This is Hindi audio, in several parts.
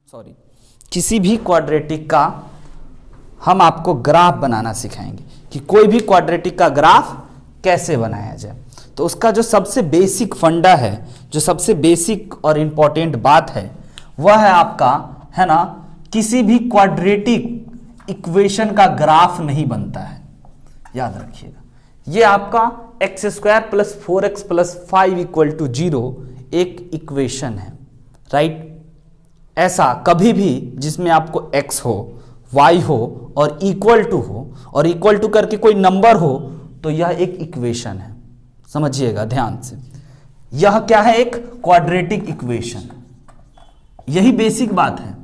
सॉरी किसी भी क्वाड्रेटिक का हम आपको ग्राफ बनाना सिखाएंगे कि कोई भी क्वाड्रेटिक का ग्राफ कैसे बनाया जाए। तो उसका जो सबसे बेसिक फंडा है, जो सबसे बेसिक और इंपॉर्टेंट बात है वह है आपका, है ना, किसी भी क्वाड्रेटिक इक्वेशन का ग्राफ नहीं बनता है। याद रखिएगा, ये आपका x square plus 4x plus 5 equal to 0 एक इक्वेशन है, राइट। ऐसा कभी भी जिसमें आपको x हो, y हो और इक्वल टू हो और इक्वल टू करके कोई नंबर हो तो यह एक इक्वेशन है। समझिएगा ध्यान से, यह क्या है? एक क्वाड्रेटिक इक्वेशन। यही बेसिक बात है।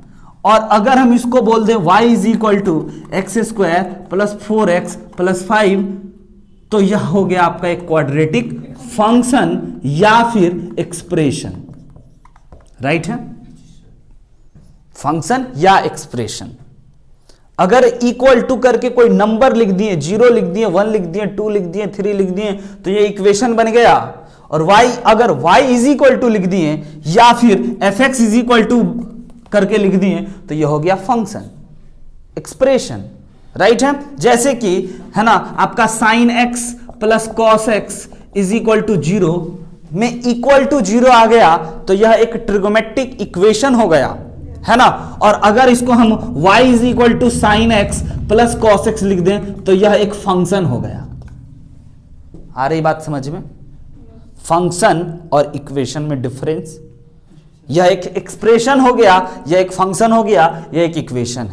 और अगर हम इसको बोल दें y is equal to x square plus 4x plus 5 तो यह हो गया आपका एक क्वाड्रेटिक फंक्शन या फिर एक्सप्रेशन, राइट है। फंक्शन या एक्सप्रेशन। अगर इक्वल टू करके कोई नंबर लिख दिए, 0 लिख दिए, 1 लिख दिए, 2 लिख दिए, 3 लिख दिए तो ये इक्वेशन बन गया। और y अगर y इज इक्वल टू लिख दिए या फिर fx इज इक्वल टू करके लिख दिए तो ये हो गया फंक्शन, एक्सप्रेशन, राइट है। जैसे कि है ना आपका sine x plus cos x is equal to 0 में इक्वल टू 0 आ गया तो यह एक ट्रिगोमेट्रिक इक्वेशन हो गया, है ना। और अगर इसको हम y is equal to sine x plus cos x लिख दें तो यह एक फंक्शन हो गया। आ रही बात समझ में? फंक्शन और इक्वेशन में डिफरेंस। यह एक एक्सप्रेशन हो गया, यह एक फंक्शन हो गया, यह एक इक्वेशन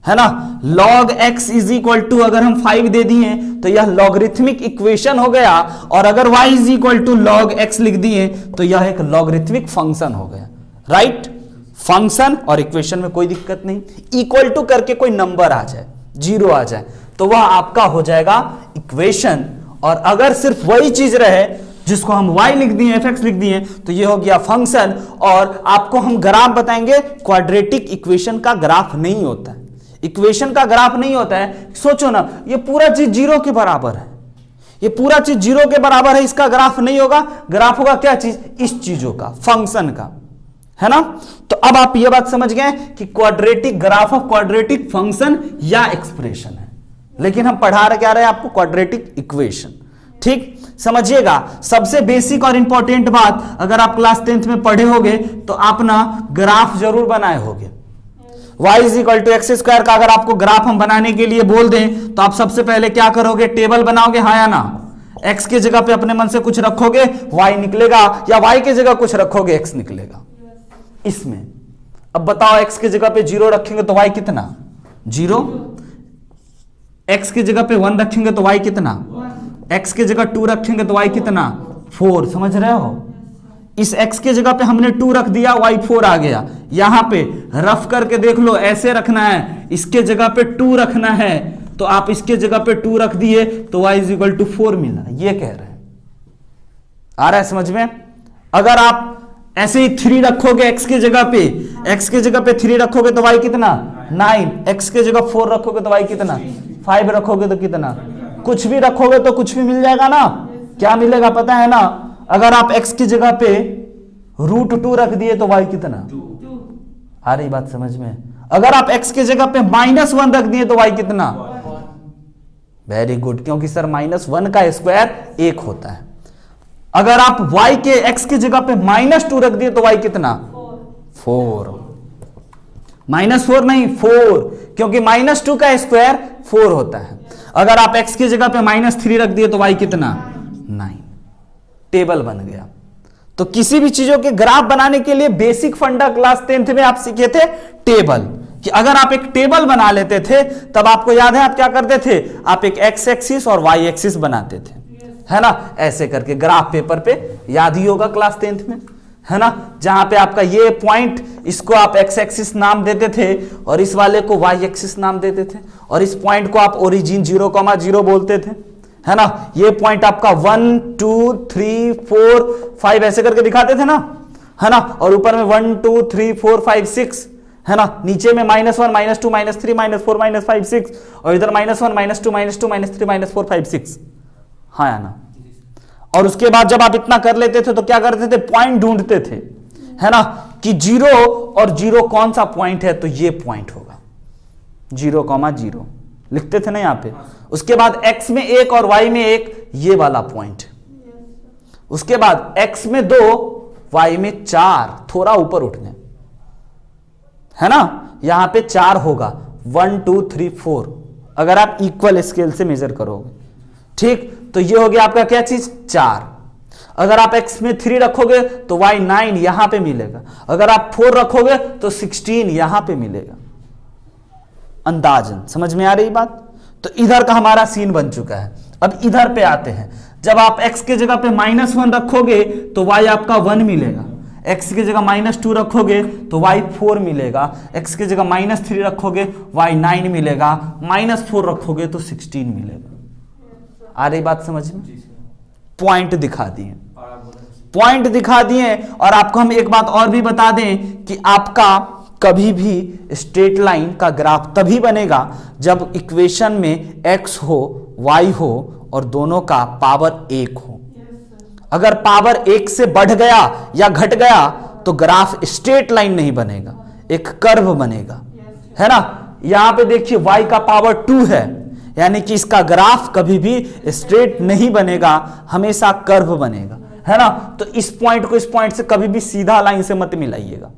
है ना। log x is equal to अगर हम 5 दे दिए तो यह लॉगरिथमिक इक्वेशन हो गया। और अगर y is equal to log x लिख दिए तो यह एक लॉगरिथमिक फंक्शन हो गया, राइट। फंक्शन और इक्वेशन में कोई दिक्कत नहीं। इक्वल टू करके कोई नंबर आ जाए, 0 आ जाए तो वह आपका हो जाएगा इक्वेशन। और अगर सिर्फ वही चीज रहे जिसको हम y लिख दिए, fx लिख दिए तो ये हो गया फंक्शन। और आपको हम ग्राफ बताएंगे। क्वाड्रेटिक इक्वेशन का ग्राफ नहीं होता है, इक्वेशन का ग्राफ नहीं होता है। सोचो ना, ये पूरा चीज 0 के बराबर है, ये पूरा चीज 0 के बराबर है, इसका ग्राफ नहीं होगा। ग्राफ होगा क्या चीज? इस चीजों का, फंक्शन का, है ना। तो अब आप ये बात समझ गए कि quadratic graph of quadratic function या एक्सप्रेशन है, लेकिन हम पढ़ा रहे क्या रहे आपको? Quadratic equation. ठीक समझिएगा। सबसे बेसिक और इंपॉर्टेंट बात, अगर आप क्लास 10th में पढ़े होगे तो आप ना ग्राफ जरूर बनाए होगे। y is equal to x square का अगर आपको ग्राफ हम बनाने के लिए बोल दें तो आप सबसे पहले क्या करोगे? टेबल बनाओगे, हाँ या ना। x के जगह पे अपने मन से कुछ रखोगे, y निकलेगा, या y के जगह कुछ रखोगे, x निकलेगा। इसमें अब बताओ, x के जगह पे 0 रखेंगे तो y कितना? 0। x के जगह पे 1 रखेंगे तो y कितना? x के जगह 2 रखेंगे तो y कितना? 4। समझ रहे हो? इस x के जगह पे हमने 2 रख दिया, y 4 आ गया। यहां पे रफ करके देख लो, ऐसे रखना है, इसके जगह पे 2 रखना है तो आप इसके जगह पे 2 रख दिए तो y इज इक्वल टू 4 मिला। ये कह रहे हैं, आ रहा है समझ में? अगर आप ऐसे ही 3 रखोगे x के जगह पे, x के जगह पे 3 रखोगे तो y कितना? 9। x के जगह 4 रखोगे तो y कितना? 5 रखोगे तो कितना? कुछ भी रखोगे तो कुछ भी मिल जाएगा ना। क्या मिलेगा पता है ना? अगर आप x की जगह पे √2 रख दिए तो y कितना? आ रही बात समझ में? अगर आप x की जगह पे -1 रख दिए तो y कितना? वेरी गुड, क्योंकि सर -1 का स्क्वायर 1 होता है। अगर आप y के x की जगह पे -2 रख दिए तो y कितना? 4। -4 नहीं, 4, क्योंकि -2 का स्क्वायर 4 होता है। अगर आप x की जगह पे -3 रख दिए तो y कितना? 9। टेबल बन गया। तो किसी भी चीजों के ग्राफ बनाने के लिए बेसिक फंडा क्लास 10th में आप सीखे थे टेबल, कि अगर आप एक टेबल बना लेते थे तब आपको याद है आप क्या करते थे? आप एक x एक्सिस और y एक्सिस बनाते थे, है ना। ऐसे करके ग्राफ पेपर पे याद ही होगा क्लास 10th में, है ना। जहां पे आपका ये पॉइंट, इसको आप x एक्सिस नाम देते थे और इस वाले को y एक्सिस नाम देते थे और इस पॉइंट को आप ओरिजिन 0,0 बोलते थे, है ना। ये पॉइंट आपका 1 2 3 4 5 ऐसे करके दिखाते थे ना, है ना। और ऊपर में 1 2 3 4 5 6, है ना। नीचे में -1 -2 -3 -4 -5 6 और इधर -1 -2 -2 -3 -4 5 6, हाँ या ना। और उसके बाद जब आप इतना कर लेते थे तो क्या करते थे? पॉइंट ढूंढते थे है ना, कि 0 और 0 कौन सा पॉइंट है, तो ये पॉइंट होगा 0,0 लिखते थे ना यहाँ पे। उसके बाद x में 1 और y में 1, ये वाला पॉइंट। उसके बाद x में 2 y में 4, थोड़ा ऊपर उठ गए, है ना, यहां पे 4 होगा 1 2 3 4 अगर आप इक्वल स्केल से मेजर करोगे, ठीक। तो ये हो गया आपका क्या चीज, 4। अगर आप x में 3 रखोगे तो y 9 यहां पे मिलेगा, अगर आप 4 रखोगे तो 16 यहां पे मिलेगा। अंदाजन समझ में आ रही बात। तो इधर का हमारा सीन बन चुका है। अब इधर पे आते हैं, जब आप x के जगह पे -1 रखोगे तो y आपका 1 मिलेगा, x की जगह -2 रखोगे तो y 4 मिलेगा, x की जगह -3 रखोगे y 9 मिलेगा, -4 रखोगे तो 16 मिलेगा। आ रही बात समझ में। पॉइंट दिखा दिए, पॉइंट दिखा दिए। और आपको हम एक बात और भी बता दें कि आपका कभी भी स्ट्रेट लाइन का ग्राफ तभी बनेगा जब इक्वेशन में x हो y हो और दोनों का पावर 1 हो। अगर पावर 1 से बढ़ गया या घट गया तो ग्राफ स्ट्रेट लाइन नहीं बनेगा, एक कर्व बनेगा, है ना। यहां पे देखिए y का पावर 2 है, यानी कि इसका ग्राफ कभी भी स्ट्रेट नहीं बनेगा, हमेशा कर्व बनेगा, है ना। तो इस पॉइंट को इस पॉइंट से कभी भी सीधा लाइन से मत मिलाइएगा,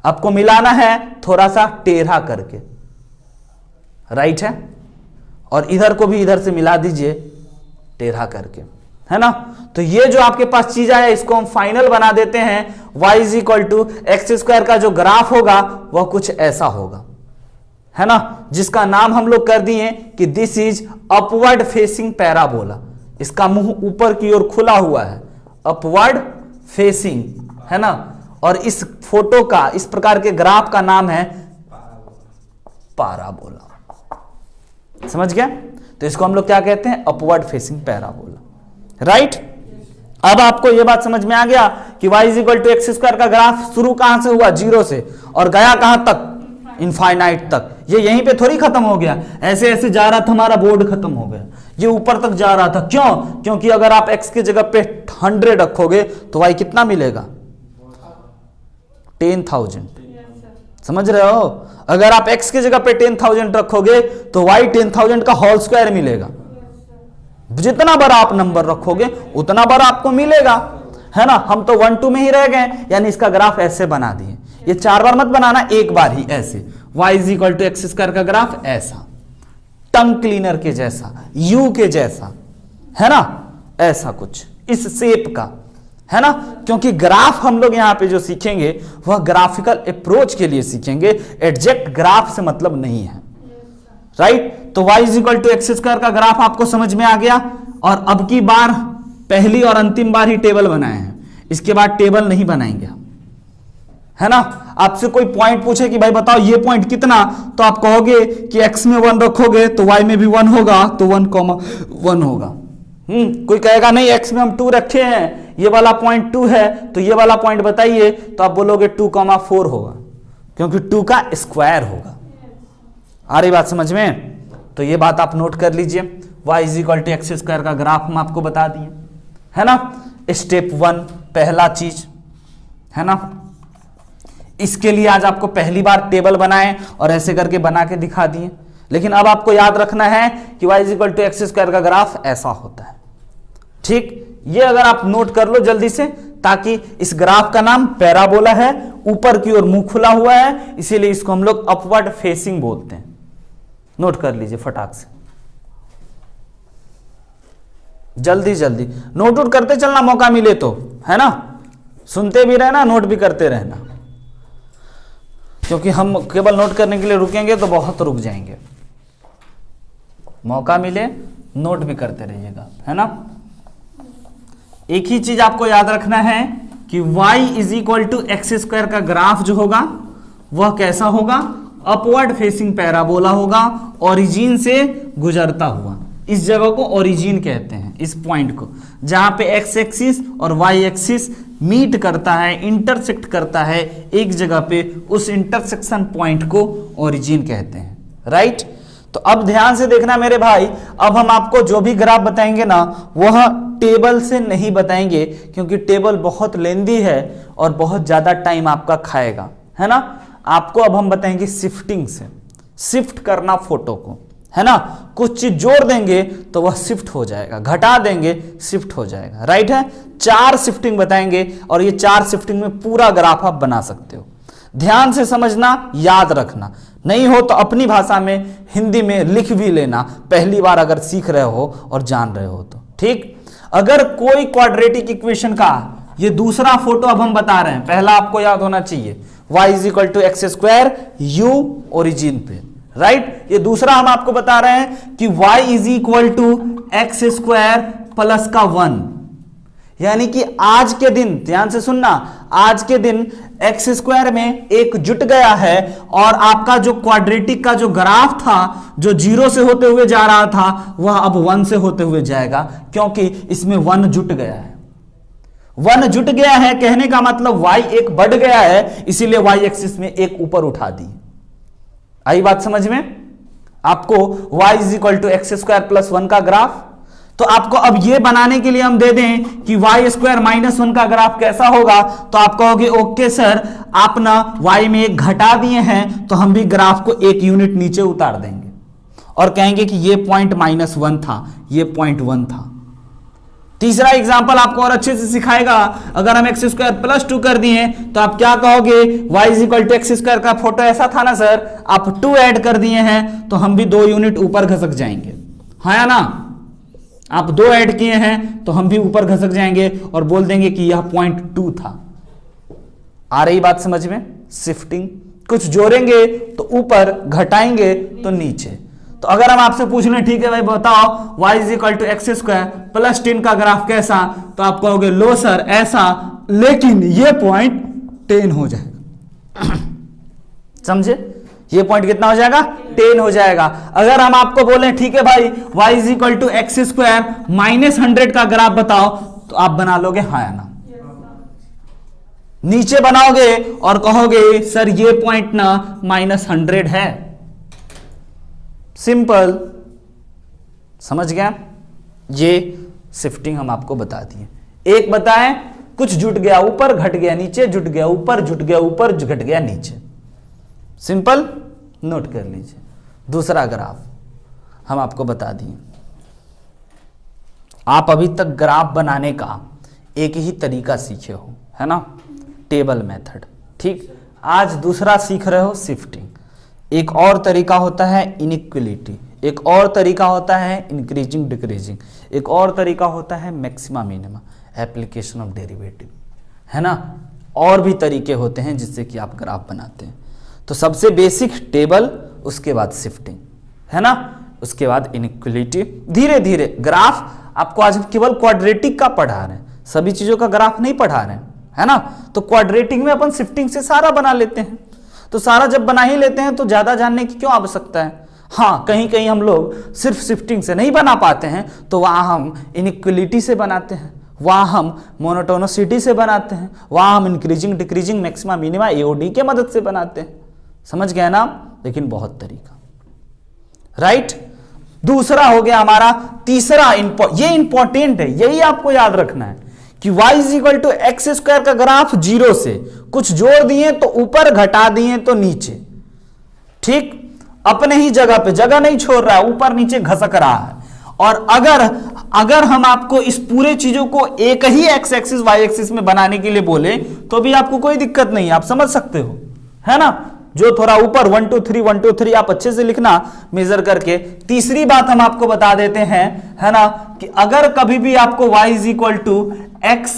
आपको मिलाना है थोड़ा सा टेढ़ा करके, राइट है। और इधर को भी इधर से मिला दीजिए टेढ़ा करके, है ना। तो ये जो आपके पास चीज आया इसको हम फाइनल बना देते हैं। y = x² का जो ग्राफ होगा वह कुछ ऐसा होगा, है ना, जिसका नाम हम लोग कर दिए कि this is upward facing parabola. इसका मुंह ऊपर की ओर खुला हुआ है, अपवर्ड फेसिंग, है ना। और इस फोटो का, इस प्रकार के ग्राफ का नाम है पैराबोला। समझ गया। तो इसको हम लोग क्या कहते हैं, अपवर्ड फेसिंग पैराबोला, राइट। अब आपको यह बात समझ में आ गया कि y = x² का ग्राफ शुरू कहां से हुआ, 0 से, और गया कहां तक, इनफाइनाइट तक। ये यहीं पे थोड़ी खत्म हो गया, ऐसे ऐसे जा रहा था, हमारा बोर्ड खत्म हो गया, ये ऊपर तक जा रहा था। क्यों, क्योंकि अगर आप x की जगह पे 100 रखोगे तो y कितना मिलेगा, 10,000। समझ रहे हो। अगर आप x की जगह पे 10,000 रखोगे तो y 10,000 का होल स्क्वायर मिलेगा। जितना बड़ा आप नंबर रखोगे उतना बड़ा आपको मिलेगा, है ना। हम तो 1 2 में ही रह गए, यानी इसका ग्राफ ऐसे बना दिए। ये 4 बार मत बनाना, एक बार ही ऐसे। y = x² का ग्राफ ऐसा, टंग क्लीनर के जैसा, यू के जैसा, है ना, ऐसा कुछ इस शेप का, है ना। क्योंकि ग्राफ हम लोग यहां पे जो सीखेंगे वह ग्राफिकल अप्रोच के लिए सीखेंगे, एग्जैक्ट ग्राफ से मतलब नहीं है, राइट। तो y = x² का ग्राफ आपको समझ में आ गया। और अब की बार पहली और अंतिम बार ही टेबल बनाए हैं, इसके बाद टेबल नहीं बनाएंगे, है ना। आपसे कोई पॉइंट पूछे कि भाई बताओ ये पॉइंट कितना, तो आप कहोगे कि x में 1 रखोगे तो y में भी 1 होगा, तो 1,1 होगा। कोई कहेगा नहीं x में हम 2 रखे हैं, ये वाला पॉइंट 2 है, तो ये वाला पॉइंट बताइए, तो आप बोलोगे 2,4 होगा, क्योंकि 2 का स्क्वायर होगा। आ रही बात समझ में। तो ये बात आप नोट कर लीजिए, y = x² का ग्राफ हम आपको बता दिए, है ना। स्टेप 1 पहला चीज, है ना। इसके लिए आज आपको पहली बार टेबल बनाए और ऐसे करके बना के दिखा दिए। लेकिन अब आपको याद रखना है कि y = x² का ग्राफ ऐसा होता है, ठीक। ये अगर आप नोट कर लो जल्दी से, ताकि इस ग्राफ का नाम पैराबोला है, ऊपर की ओर मुंह खुला हुआ है, इसीलिए इसको हम लोग अपवर्ड फेसिंग बोलते हैं। नोट कर लीजिए फटाक से, जल्दी जल्दी नोट आउट करते चलना, मौका मिले तो, है ना। सुनते भी रहना, नोट भी करते रहना, क्योंकि हम केवल नोट करने के लिए रुकेंगे तो बहुत रुक जाएंगे। मौका मिले नोट भी करते रहिएगा, है ना। एक ही चीज आपको याद रखना है कि y = x² का ग्राफ जो होगा वह कैसा होगा, अपवर्ड फेसिंग पैराबोला होगा, ओरिजिन से गुजरता हुआ। इस जगह को ओरिजिन कहते हैं, इस पॉइंट को, जहां पे x एक्सिस और y एक्सिस मीट करता है, इंटरसेक्ट करता है एक जगह पे, उस इंटरसेक्शन पॉइंट को ओरिजिन कहते हैं, राइट। तो अब ध्यान से देखना मेरे भाई, अब हम आपको जो भी ग्राफ बताएंगे ना वह टेबल से नहीं बताएंगे, क्योंकि टेबल बहुत लेंदी है और बहुत ज्यादा टाइम आपका खाएगा, है ना। आपको अब हम बताएंगे शिफ्टिंग से, शिफ्ट करना फोटो को, है ना। कुछ चीज जोड़ देंगे तो वह शिफ्ट हो जाएगा, घटा देंगे शिफ्ट हो जाएगा, राइट है। 4 शिफ्टिंग बताएंगे और ये 4 शिफ्टिंग में पूरा ग्राफ आप बना सकते हो। ध्यान से समझना, याद रखना, नहीं हो तो अपनी भाषा में हिंदी में लिख भी लेना, पहली बार अगर सीख रहे हो और जान रहे हो तो, ठीक। अगर कोई क्वाड्रेटिक इक्वेशन का ये दूसरा फोटो अब हम बता रहे हैं, पहला आपको याद होना चाहिए y = x² u ओरिजिन पे, राइट। ये दूसरा हम आपको बता रहे हैं कि y = x² प्लस का 1, यानी कि आज के दिन, ध्यान से सुनना, आज के दिन x² में एक जुट गया है और आपका जो क्वाड्रेटिक का जो ग्राफ था जो 0 से होते हुए जा रहा था वह अब 1 से होते हुए जाएगा, क्योंकि इसमें 1 जुट गया है। 1 जुट गया है कहने का मतलब y एक बढ़ गया है, इसीलिए y एक्सिस में एक ऊपर उठा दी। आई बात समझ में? आपको y = x² प्लस 1 का ग्राफ, तो आपको अब ये बनाने के लिए हम दे दें कि y² - 1 का ग्राफ कैसा होगा, तो आप कहोगे ओके सर, आप ना y में एक घटा दिए हैं, तो हम भी ग्राफ को 1 यूनिट नीचे उतार देंगे और कहेंगे कि ये पॉइंट -1 था, ये पॉइंट 1 था। तीसरा एग्जांपल आपको और अच्छे से सिखाएगा। अगर हम x² + 2 कर दिए तो आप क्या कहोगे, y = x² का फोटो ऐसा था ना सर, आप 2 ऐड कर दिए हैं तो हम भी 2 यूनिट ऊपर घसक जाएंगे, हाँ या ना। आप 2 ऐड किए हैं तो हम भी ऊपर घसक जाएंगे और बोल देंगे कि यह पॉइंट 2 था। आ रही बात समझ में? शिफ्टिंग, कुछ जोड़ेंगे तो ऊपर, घटाएंगे तो नीचे। तो अगर हम आपसे पूछ लें ठीक है भाई बताओ y = x² प्लस 10 का ग्राफ कैसा, तो आप कहोगे लो सर ऐसा, लेकिन ये पॉइंट 10 हो जाएगा। समझे? ये पॉइंट कितना हो जाएगा? 10 हो जाएगा। अगर हम आपको बोले ठीक है भाई y = x² -100 का ग्राफ बताओ, तो आप बना लोगे हाँ या ना? नीचे बनाओगे और कहोगे सर ये पॉइंट ना -100 है। सिंपल, समझ गया? ये शिफ्टिंग हम आपको बता दिए। एक बताएं, कुछ जुट गया ऊपर, घट गया नीचे, जुट गया ऊपर, जुट गया ऊपर, घट गया नीचे। सिंपल, नोट कर लीजिए। दूसरा ग्राफ हम आपको बता दिए। आप अभी तक ग्राफ बनाने का एक ही तरीका सीखे हो, है ना, टेबल मेथड, ठीक। आज दूसरा सीख रहे हो शिफ्टिंग। एक और तरीका होता है इनइक्वलिटी, एक और तरीका होता है इंक्रीजिंग डिक्रीजिंग, एक और तरीका होता है maxima minima, application of derivative, है ना। और भी तरीके होते हैं जिससे कि आप ग्राफ बनाते हैं। तो सबसे बेसिक टेबल, उसके बाद शिफ्टिंग, है ना, उसके बाद इनइक्वलिटी। धीरे धीरे ग्राफ आपको आज केवल क्वाड्रेटिक का पढ़ा रहे हैं, सभी चीजों का ग्राफ नहीं पढ़ा रहे हैं, है ना। तो क्वाड्रेटिक में अपन शिफ्टिंग से सारा बना लेते हैं। तो सारा जब बना ही लेते हैं तो ज्यादा जानने की क्यों आवश्यकता है। हाँ, कहीं कहीं हम लोग सिर्फ शिफ्टिंग से नहीं बना पाते हैं, तो वहां हम इनइक्वलिटी से बनाते हैं, वहां हम मोनोटोनिसिटी से बनाते हैं, वहां हम increasing decreasing maxima minima AOD के मदद से बनाते हैं। समझ गए ना? लेकिन बहुत तरीका, राइट। दूसरा हो गया हमारा तीसरा, ये इंपॉर्टेंट है, यही आपको याद रखना है कि y = x² का ग्राफ 0 से कुछ जोड़ दिए तो ऊपर, घटा दिए तो नीचे, ठीक। अपने ही जगह पे, जगह नहीं छोड़ रहा है, ऊपर नीचे घसक रहा है। और अगर हम आपको इस पूरे चीजों को एक ही x एक्सिस y एक्सिस में बनाने के लिए बोले तो भी आपको कोई दिक्कत नहीं है, आप समझ सकते हो, है ना। जो थोड़ा ऊपर 1 2 3 1 2 3 आप अच्छे से लिखना मेजर करके। तीसरी बात हम आपको बता देते हैं, है ना, कि अगर कभी भी आपको y = x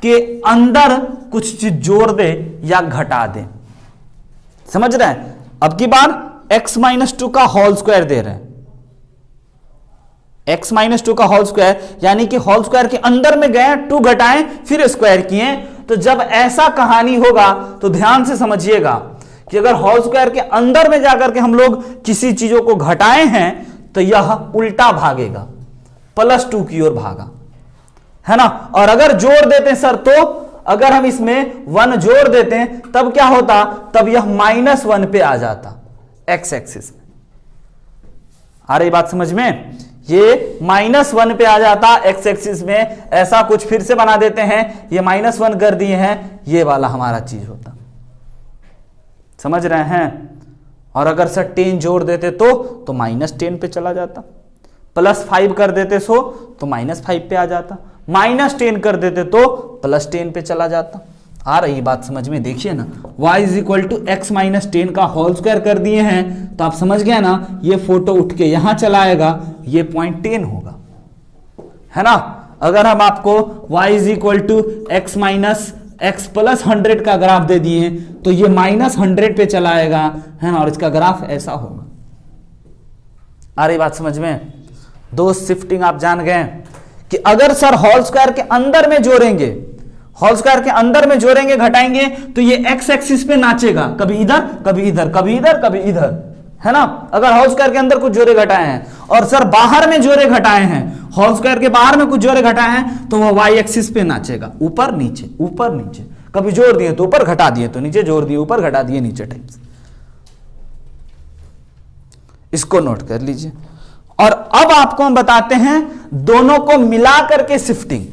के अंदर कुछ चीज जोड़ दे या घटा दे, समझ रहे हैं। अब की बार x - 2 का होल स्क्वायर दे रहे हैं, x - 2 का होल स्क्वायर, यानी कि होल स्क्वायर के अंदर में गए, 2 घटाएं फिर स्क्वायर किए। तो जब ऐसा कहानी होगा तो ध्यान से समझिएगा कि अगर होल स्क्वायर के अंदर में जाकर के हम लोग किसी चीजों को घटाए हैं तो यह उल्टा भागेगा, +2 की ओर भागा, है ना। और अगर जोड़ देते हैं सर, तो अगर हम इसमें 1 जोड़ देते हैं तब क्या होता, तब यह -1 पे आ जाता x एक्सिस में। आ रही बात समझ में? ये -1 पे आ जाता एक्स एक्सिस में, ऐसा कुछ फिर से बना देते हैं, ये -1 कर दिए हैं, ये वाला हमारा चीज होता। समझ रहे हैं? और अगर सर 10 जोड़ देते तो -10 पे चला जाता, +5 कर देते तो -5 पे आ जाता, -10 कर देते तो +10 पे चला जाता। आ रही बात समझ में? देखिए ना, y = x - 10 का होल स्क्वायर कर दिए हैं, तो आप समझ गए ना, ये फोटो उठ के यहां चला आएगा, ये पॉइंट 10 होगा, है ना। अगर हम आपको y = x - x + 100 का ग्राफ दे दिए तो ये -100 पे चला आएगा, है ना, और इसका ग्राफ ऐसा होगा। आ रही बात समझ में? दोस्त शिफ्टिंग आप जान गए कि अगर सर होल स्क्वायर के अंदर में जोड़ेंगे, होल स्क्वायर के अंदर में जोड़ेंगे, घटाएंगे, तो ये एक्स एक्सिस पे नाचेगा, कभी इधर कभी इधर, कभी इधर कभी इधर, है ना। अगर होल स्क्वायर के अंदर कुछ जोड़े घटाए हैं और सर बाहर में जोड़े घटाए हैं, होल स्क्वायर के बाहर में कुछ जोड़े घटाए हैं, तो वह वाई एक्सिस पे नाचेगा, ऊपर नीचे ऊपर नीचे, कभी जोड़ दिए तो ऊपर, घटा दिए तो नीचे, जोड़ दिए ऊपर, घटा दिए नीचे टाइप्स। इसको नोट कर लीजिए। और अब आपको हम बताते हैं दोनों को मिला करके शिफ्टिंग,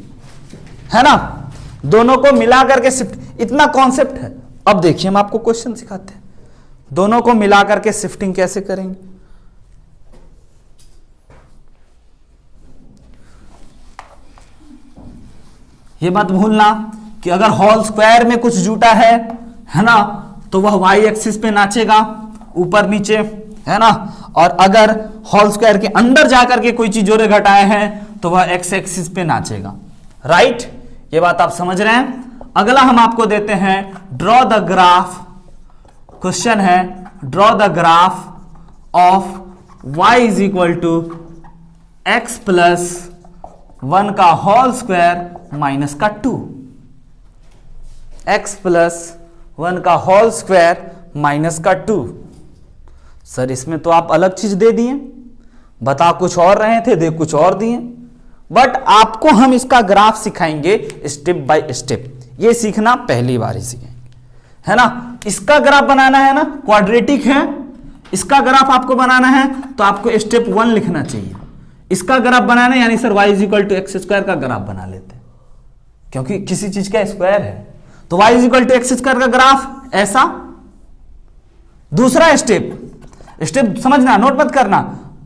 है ना, दोनों को मिला करके शिफ्ट, इतना कॉन्सेप्ट है। अब देखिए हम आपको क्वेश्चन सिखाते हैं, दोनों को मिला करके शिफ्टिंग कैसे करेंगे। ये मत भूलना कि अगर होल स्क्वायर में कुछ जुटा है ना, तो वह वाई एक्सिस पे नाचेगा, ऊपर नीचे, है ना। और अगर होल स्क्वायर के अंदर जाकर के कोई चीज जोड़े घटाए हैं तो वह एक्स एक्सिस पे नाचेगा, राइट। ये बात आप समझ रहे हैं। अगला हम आपको देते हैं ड्रॉ द ग्राफ, क्वेश्चन है draw the graph of y = x + 1 का होल स्क्वायर माइनस का 2, x + 1 का होल स्क्वायर माइनस का 2। सर इसमें तो आप अलग चीज दे दिए, बता कुछ और रहे थे, दे कुछ और दिए, बट आपको हम इसका ग्राफ सिखाएंगे स्टेप बाय स्टेप। ये सीखना पहली बार ही सीखेंगे, है ना। इसका ग्राफ बनाना है ना, क्वाड्रेटिक है, इसका ग्राफ आपको बनाना है तो आपको स्टेप 1 लिखना चाहिए। इसका ग्राफ बनाना है, यानी सर y = x² का ग्राफ बना लेते हैं, क्योंकि किसी चीज का स्क्वायर है, तो y = x² का ग्राफ ऐसा। दूसरा स्टेप समझना, नोट मत करना,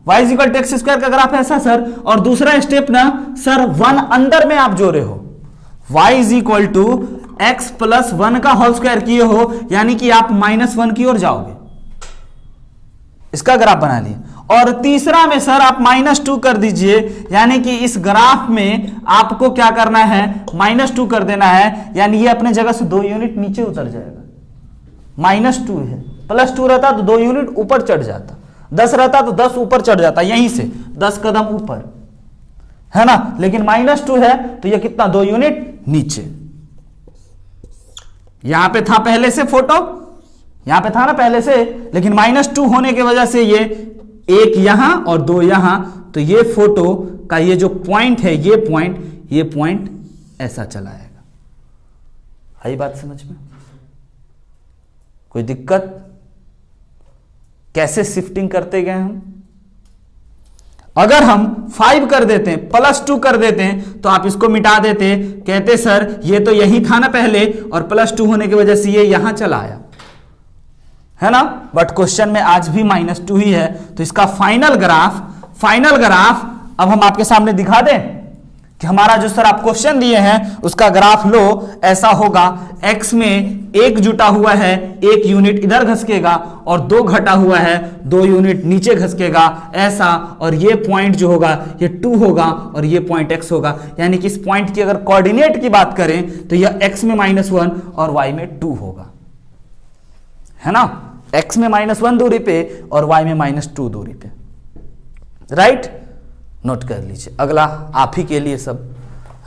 y = x² का ग्राफ ऐसा सर। और दूसरा स्टेप ना सर 1 अंदर में आप जोड़े हो, y = x + 1 का होल स्क्वायर किए हो, यानी कि आप -1 की ओर जाओगे, इसका ग्राफ बना लिए। और तीसरा में सर आप -2 कर दीजिए, यानी कि इस ग्राफ में आपको क्या करना है, -2 कर देना है, यानी ये अपने जगह से 2 यूनिट नीचे उतर जाएगा। -2 है, +2 रहता तो 2 यूनिट ऊपर चढ़ जाता, 10 रहता तो 10 ऊपर चढ़ जाता, यहीं से 10 कदम ऊपर, है ना। लेकिन -2 है तो ये कितना, 2 यूनिट नीचे। यहां पे था पहले से फोटो, यहां पे था ना पहले से, लेकिन -2 होने की वजह से ये 1 यहां और 2 यहां, तो ये फोटो का ये जो पॉइंट है, ये पॉइंट ऐसा चला आएगा। आई बात समझ में? कोई दिक्कत? कैसे शिफ्टिंग करते गए हम? अगर हम 5 कर देते हैं, +2 कर देते हैं, तो आप इसको मिटा देते, कहते सर ये तो यही था ना पहले, और +2 होने की वजह से ये यहां चला आया, है ना। बट क्वेश्चन में आज भी -2 ही है, तो इसका फाइनल ग्राफ अब हम आपके सामने दिखा दें कि हमारा जो सर आप क्वेश्चन दिए हैं उसका ग्राफ लो ऐसा होगा। x में 1 जुटा हुआ है, 1 यूनिट इधर घसकेगा, और 2 घटा हुआ है, 2 यूनिट नीचे घसकेगा, ऐसा। और ये पॉइंट जो होगा ये 2 होगा, और ये पॉइंट x होगा। यानी कि इस पॉइंट की अगर कोऑर्डिनेट की बात करें तो यह x में -1 और y में 2 होगा, है ना। x में -1 दूरी पे और y में -2 दूरी पे, राइट। नोट कर लीजिए। अगला आप ही के लिए सब,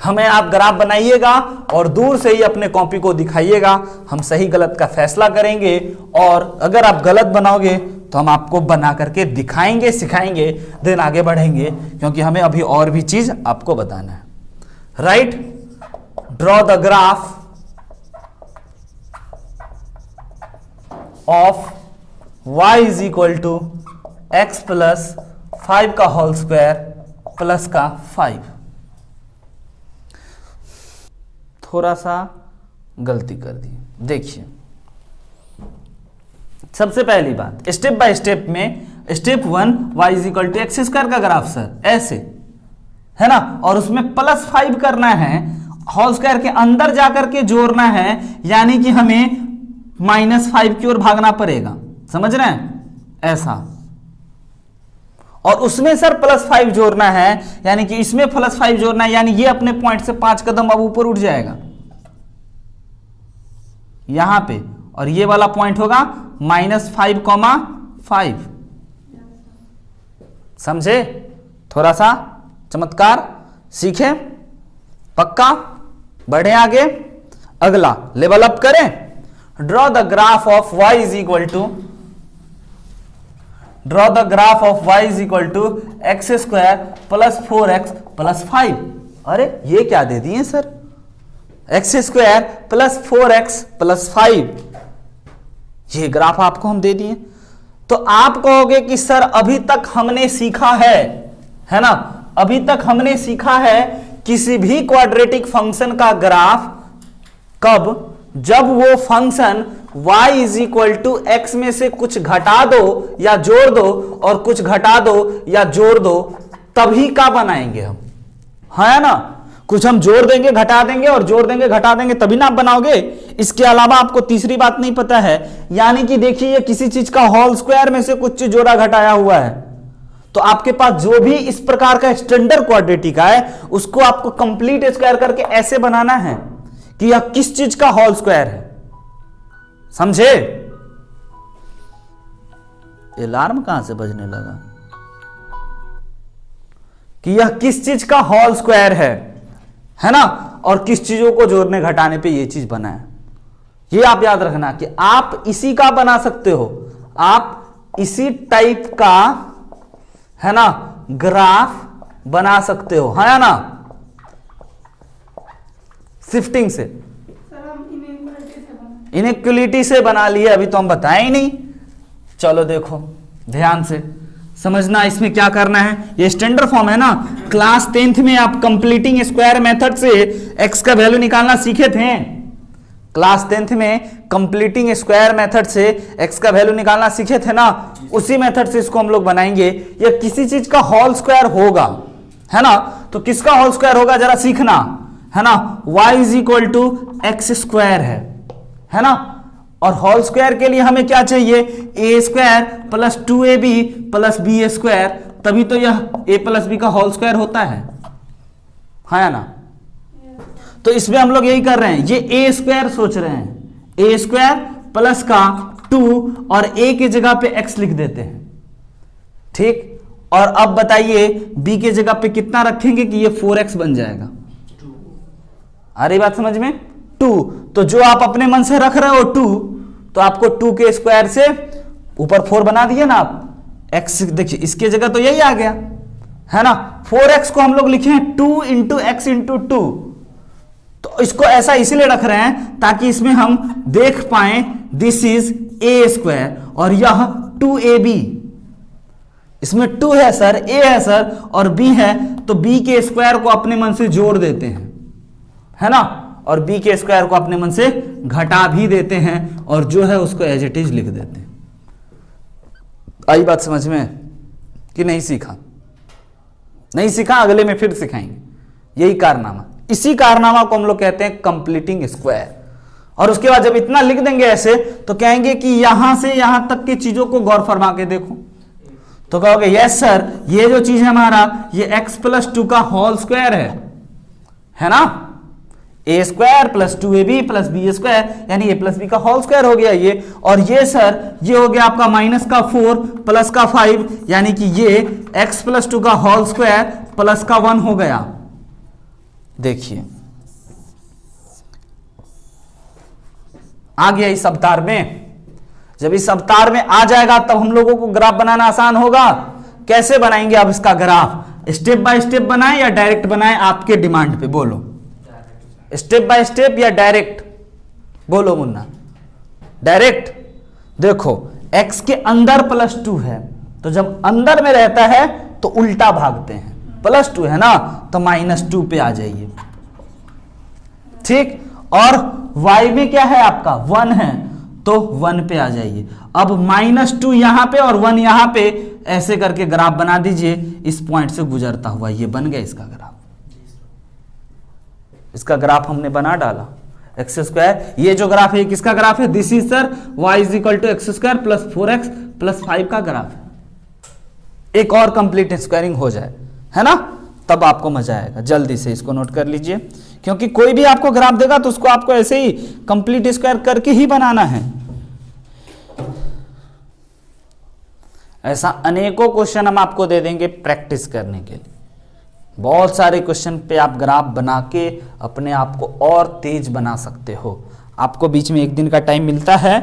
हमें आप ग्राफ बनाइएगा और दूर से ही अपने कॉपी को दिखाइएगा, हम सही गलत का फैसला करेंगे। और अगर आप गलत बनाओगे तो हम आपको बना करके दिखाएंगे, सिखाएंगे, देन आगे बढ़ेंगे, क्योंकि हमें अभी और भी चीज आपको बताना है, right. Draw the graph of y = x + 5 का होल स्क्वायर प्लस का 5। थोड़ा सा गलती कर दी। देखिए सबसे पहली बात, स्टेप बाय स्टेप में step 1 y is equal to x square का ग्राफ सर ऐसे है ना, और उसमें प्लस 5 करना है, होल स्क्वायर के अंदर जाकर के जोड़ना है, यानी कि हमें -5 की ओर भागना पड़ेगा, समझ रहे हैं ऐसा। और उसमें सर +5 जोड़ना है, यानी कि इसमें +5 जोड़ना है, यानी ये अपने पॉइंट से 5 कदम अब ऊपर उठ जाएगा यहां पे, और ये वाला पॉइंट होगा -5,5। समझे? थोड़ा सा चमत्कार सीखे, पक्का? बढ़े आगे, अगला लेवल अप करें। Draw the graph of y is equal to x square plus 4x plus 5। अरे ये क्या दे दिए sir, x square plus 4x plus 5, ये ग्राफ आपको हम दे दिए। तो आप कहोगे कि सर अभी तक हमने सीखा है ना, अभी तक हमने सीखा है किसी भी क्वाड्रेटिक फंक्शन का ग्राफ कब, जब वो function y is equal to x में से कुछ घटा दो या जोड़ दो, और कुछ घटा दो या जोड़ दो, तभी का बनाएंगे हम, है ना। कुछ हम जोड़ देंगे घटा देंगे और जोड़ देंगे घटा देंगे तभी ना आप बनाओगे। इसके अलावा आपको तीसरी बात नहीं पता है, यानी कि देखिए ये किसी चीज का होल स्क्वायर में से कुछ चीज जोड़ा घटाया हुआ है, तो आपके पास जो भी इस प्रकार का स्टैंडर्ड क्वाड्रेटिक है उसको आपको कंप्लीट स्क्वायर करके ऐसे बनाना है कि यह किस चीज का होल स्क्वायर है, समझे? अलार्म कहां से बजने लगा? कि यह किस चीज का होल स्क्वायर है ना, और किस चीजों को जोड़ने घटाने पे ये चीज बना है। ये आप याद रखना कि आप इसी का बना सकते हो, आप इसी टाइप का है ना ग्राफ बना सकते हो, है ना, शिफ्टिंग से। इनइक्वलिटी से बना लिए, अभी तो हम बताए ही नहीं। चलो देखो ध्यान से समझना, इसमें क्या करना है, ये स्टैंडर्ड फॉर्म है ना। क्लास 10th में आप कंप्लीटिंग स्क्वायर मेथड से x का वैल्यू निकालना सीखे थे। क्लास 10th में कंप्लीटिंग स्क्वायर मेथड से x का वैल्यू निकालना सीखे थे ना, उसी मेथड से इसको हम लोग बनाएंगे। ये किसी चीज का होल स्क्वायर होगा, है ना, तो किसका होल स्क्वायर होगा जरा सीखना, है ना। y is equal to x square है ना, और होल स्क्वायर के लिए हमें क्या चाहिए, a square plus 2ab plus b square, तभी तो यह a प्लस b का होल स्क्वायर होता है ना। तो इसमें हम लोग यही कर रहे हैं, ये a स्क्वायर सोच रहे हैं, a स्क्वायर प्लस का 2 और a की जगह पे x लिख देते हैं, ठीक। और अब बताइए b के जगह पे कितना रखेंगे कि ये 4x बन जाएगा। आ रही बात समझ में? 2, तो जो आप अपने मन से रख रहे हो 2, तो आपको 2 के स्क्वायर से ऊपर 4 बना दिए ना आप, x देखिए इसके जगह तो यही आ गया, है ना। 4x को हम लोग लिखे हैं 2 इंटू एक्स इंटू 2, तो इसको ऐसा इसीलिए रख रहे हैं ताकि इसमें हम देख पाए दिस इज a स्क्वायर और यह 2ab, इसमें 2 है सर, a है सर और b है, तो b के स्क्वायर को अपने मन से जोड़ देते हैं, है ना, और b के स्क्वायर को अपने मन से घटा भी देते हैं, और जो है उसको एज इट इज लिख देते हैं। आई बात समझ में कि नहीं सीखा? नहीं सीखा, अगले में फिर सिखाएंगे। यही कारनामा, इसी कारनामा को हम लोग कहते हैं कंप्लीटिंग स्क्वायर। और उसके बाद जब इतना लिख देंगे ऐसे, तो कहेंगे कि यहां से यहां तक की चीजों को गौर फरमा के देखो, तो कहोगे यस सर, ये जो चीज है हमारा, ये x प्लस 2 का होल स्क्वायर है ना, a square plus 2ab plus b square, यानी a प्लस b का होल स्क्वायर हो गया ये। और ये सर, ये हो गया आपका माइनस का 4 प्लस का 5, यानी कि ये x प्लस 2 का होल स्क्वायर प्लस का 1 हो गया। देखिए आ गया इस अवतार में। जब इस अवतार में आ जाएगा तब हम लोगों को ग्राफ बनाना आसान होगा। कैसे बनाएंगे अब इसका ग्राफ? स्टेप बाय स्टेप बनाएं या डायरेक्ट बनाएं, आपके डिमांड पे बोलो। स्टेप बाय स्टेप या डायरेक्ट? बोलो मुन्ना। डायरेक्ट। देखो x के अंदर प्लस 2 है, तो जब अंदर में रहता है तो उल्टा भागते हैं, +2 है ना तो -2 पे आ जाइए, ठीक। और y में क्या है आपका 1 है तो 1 पे आ जाइए। अब -2 यहां पे और 1 यहां पे, ऐसे करके ग्राफ बना दीजिए इस पॉइंट से गुजरता हुआ, ये बन गया इसका ग्राफ। इसका ग्राफ हमने बना डाला x²। ये जो ग्राफ है किसका ग्राफ है? This is sir y = x² + 4x + 5 का ग्राफ है। एक और कंप्लीट स्क्वायरिंग हो जाए, है ना, तब आपको मजा आएगा। जल्दी से इसको नोट कर लीजिए, क्योंकि कोई भी आपको ग्राफ देगा तो उसको आपको ऐसे ही कंप्लीट स्क्वायर करके ही बनाना है। ऐसा अनेकों क्वेश्चन हम आपको दे देंगे प्रैक्टिस करने के लिए। बहुत सारे क्वेश्चन पे आप ग्राफ बना के अपने आप को और तेज बना सकते हो। आपको बीच में एक दिन का टाइम मिलता है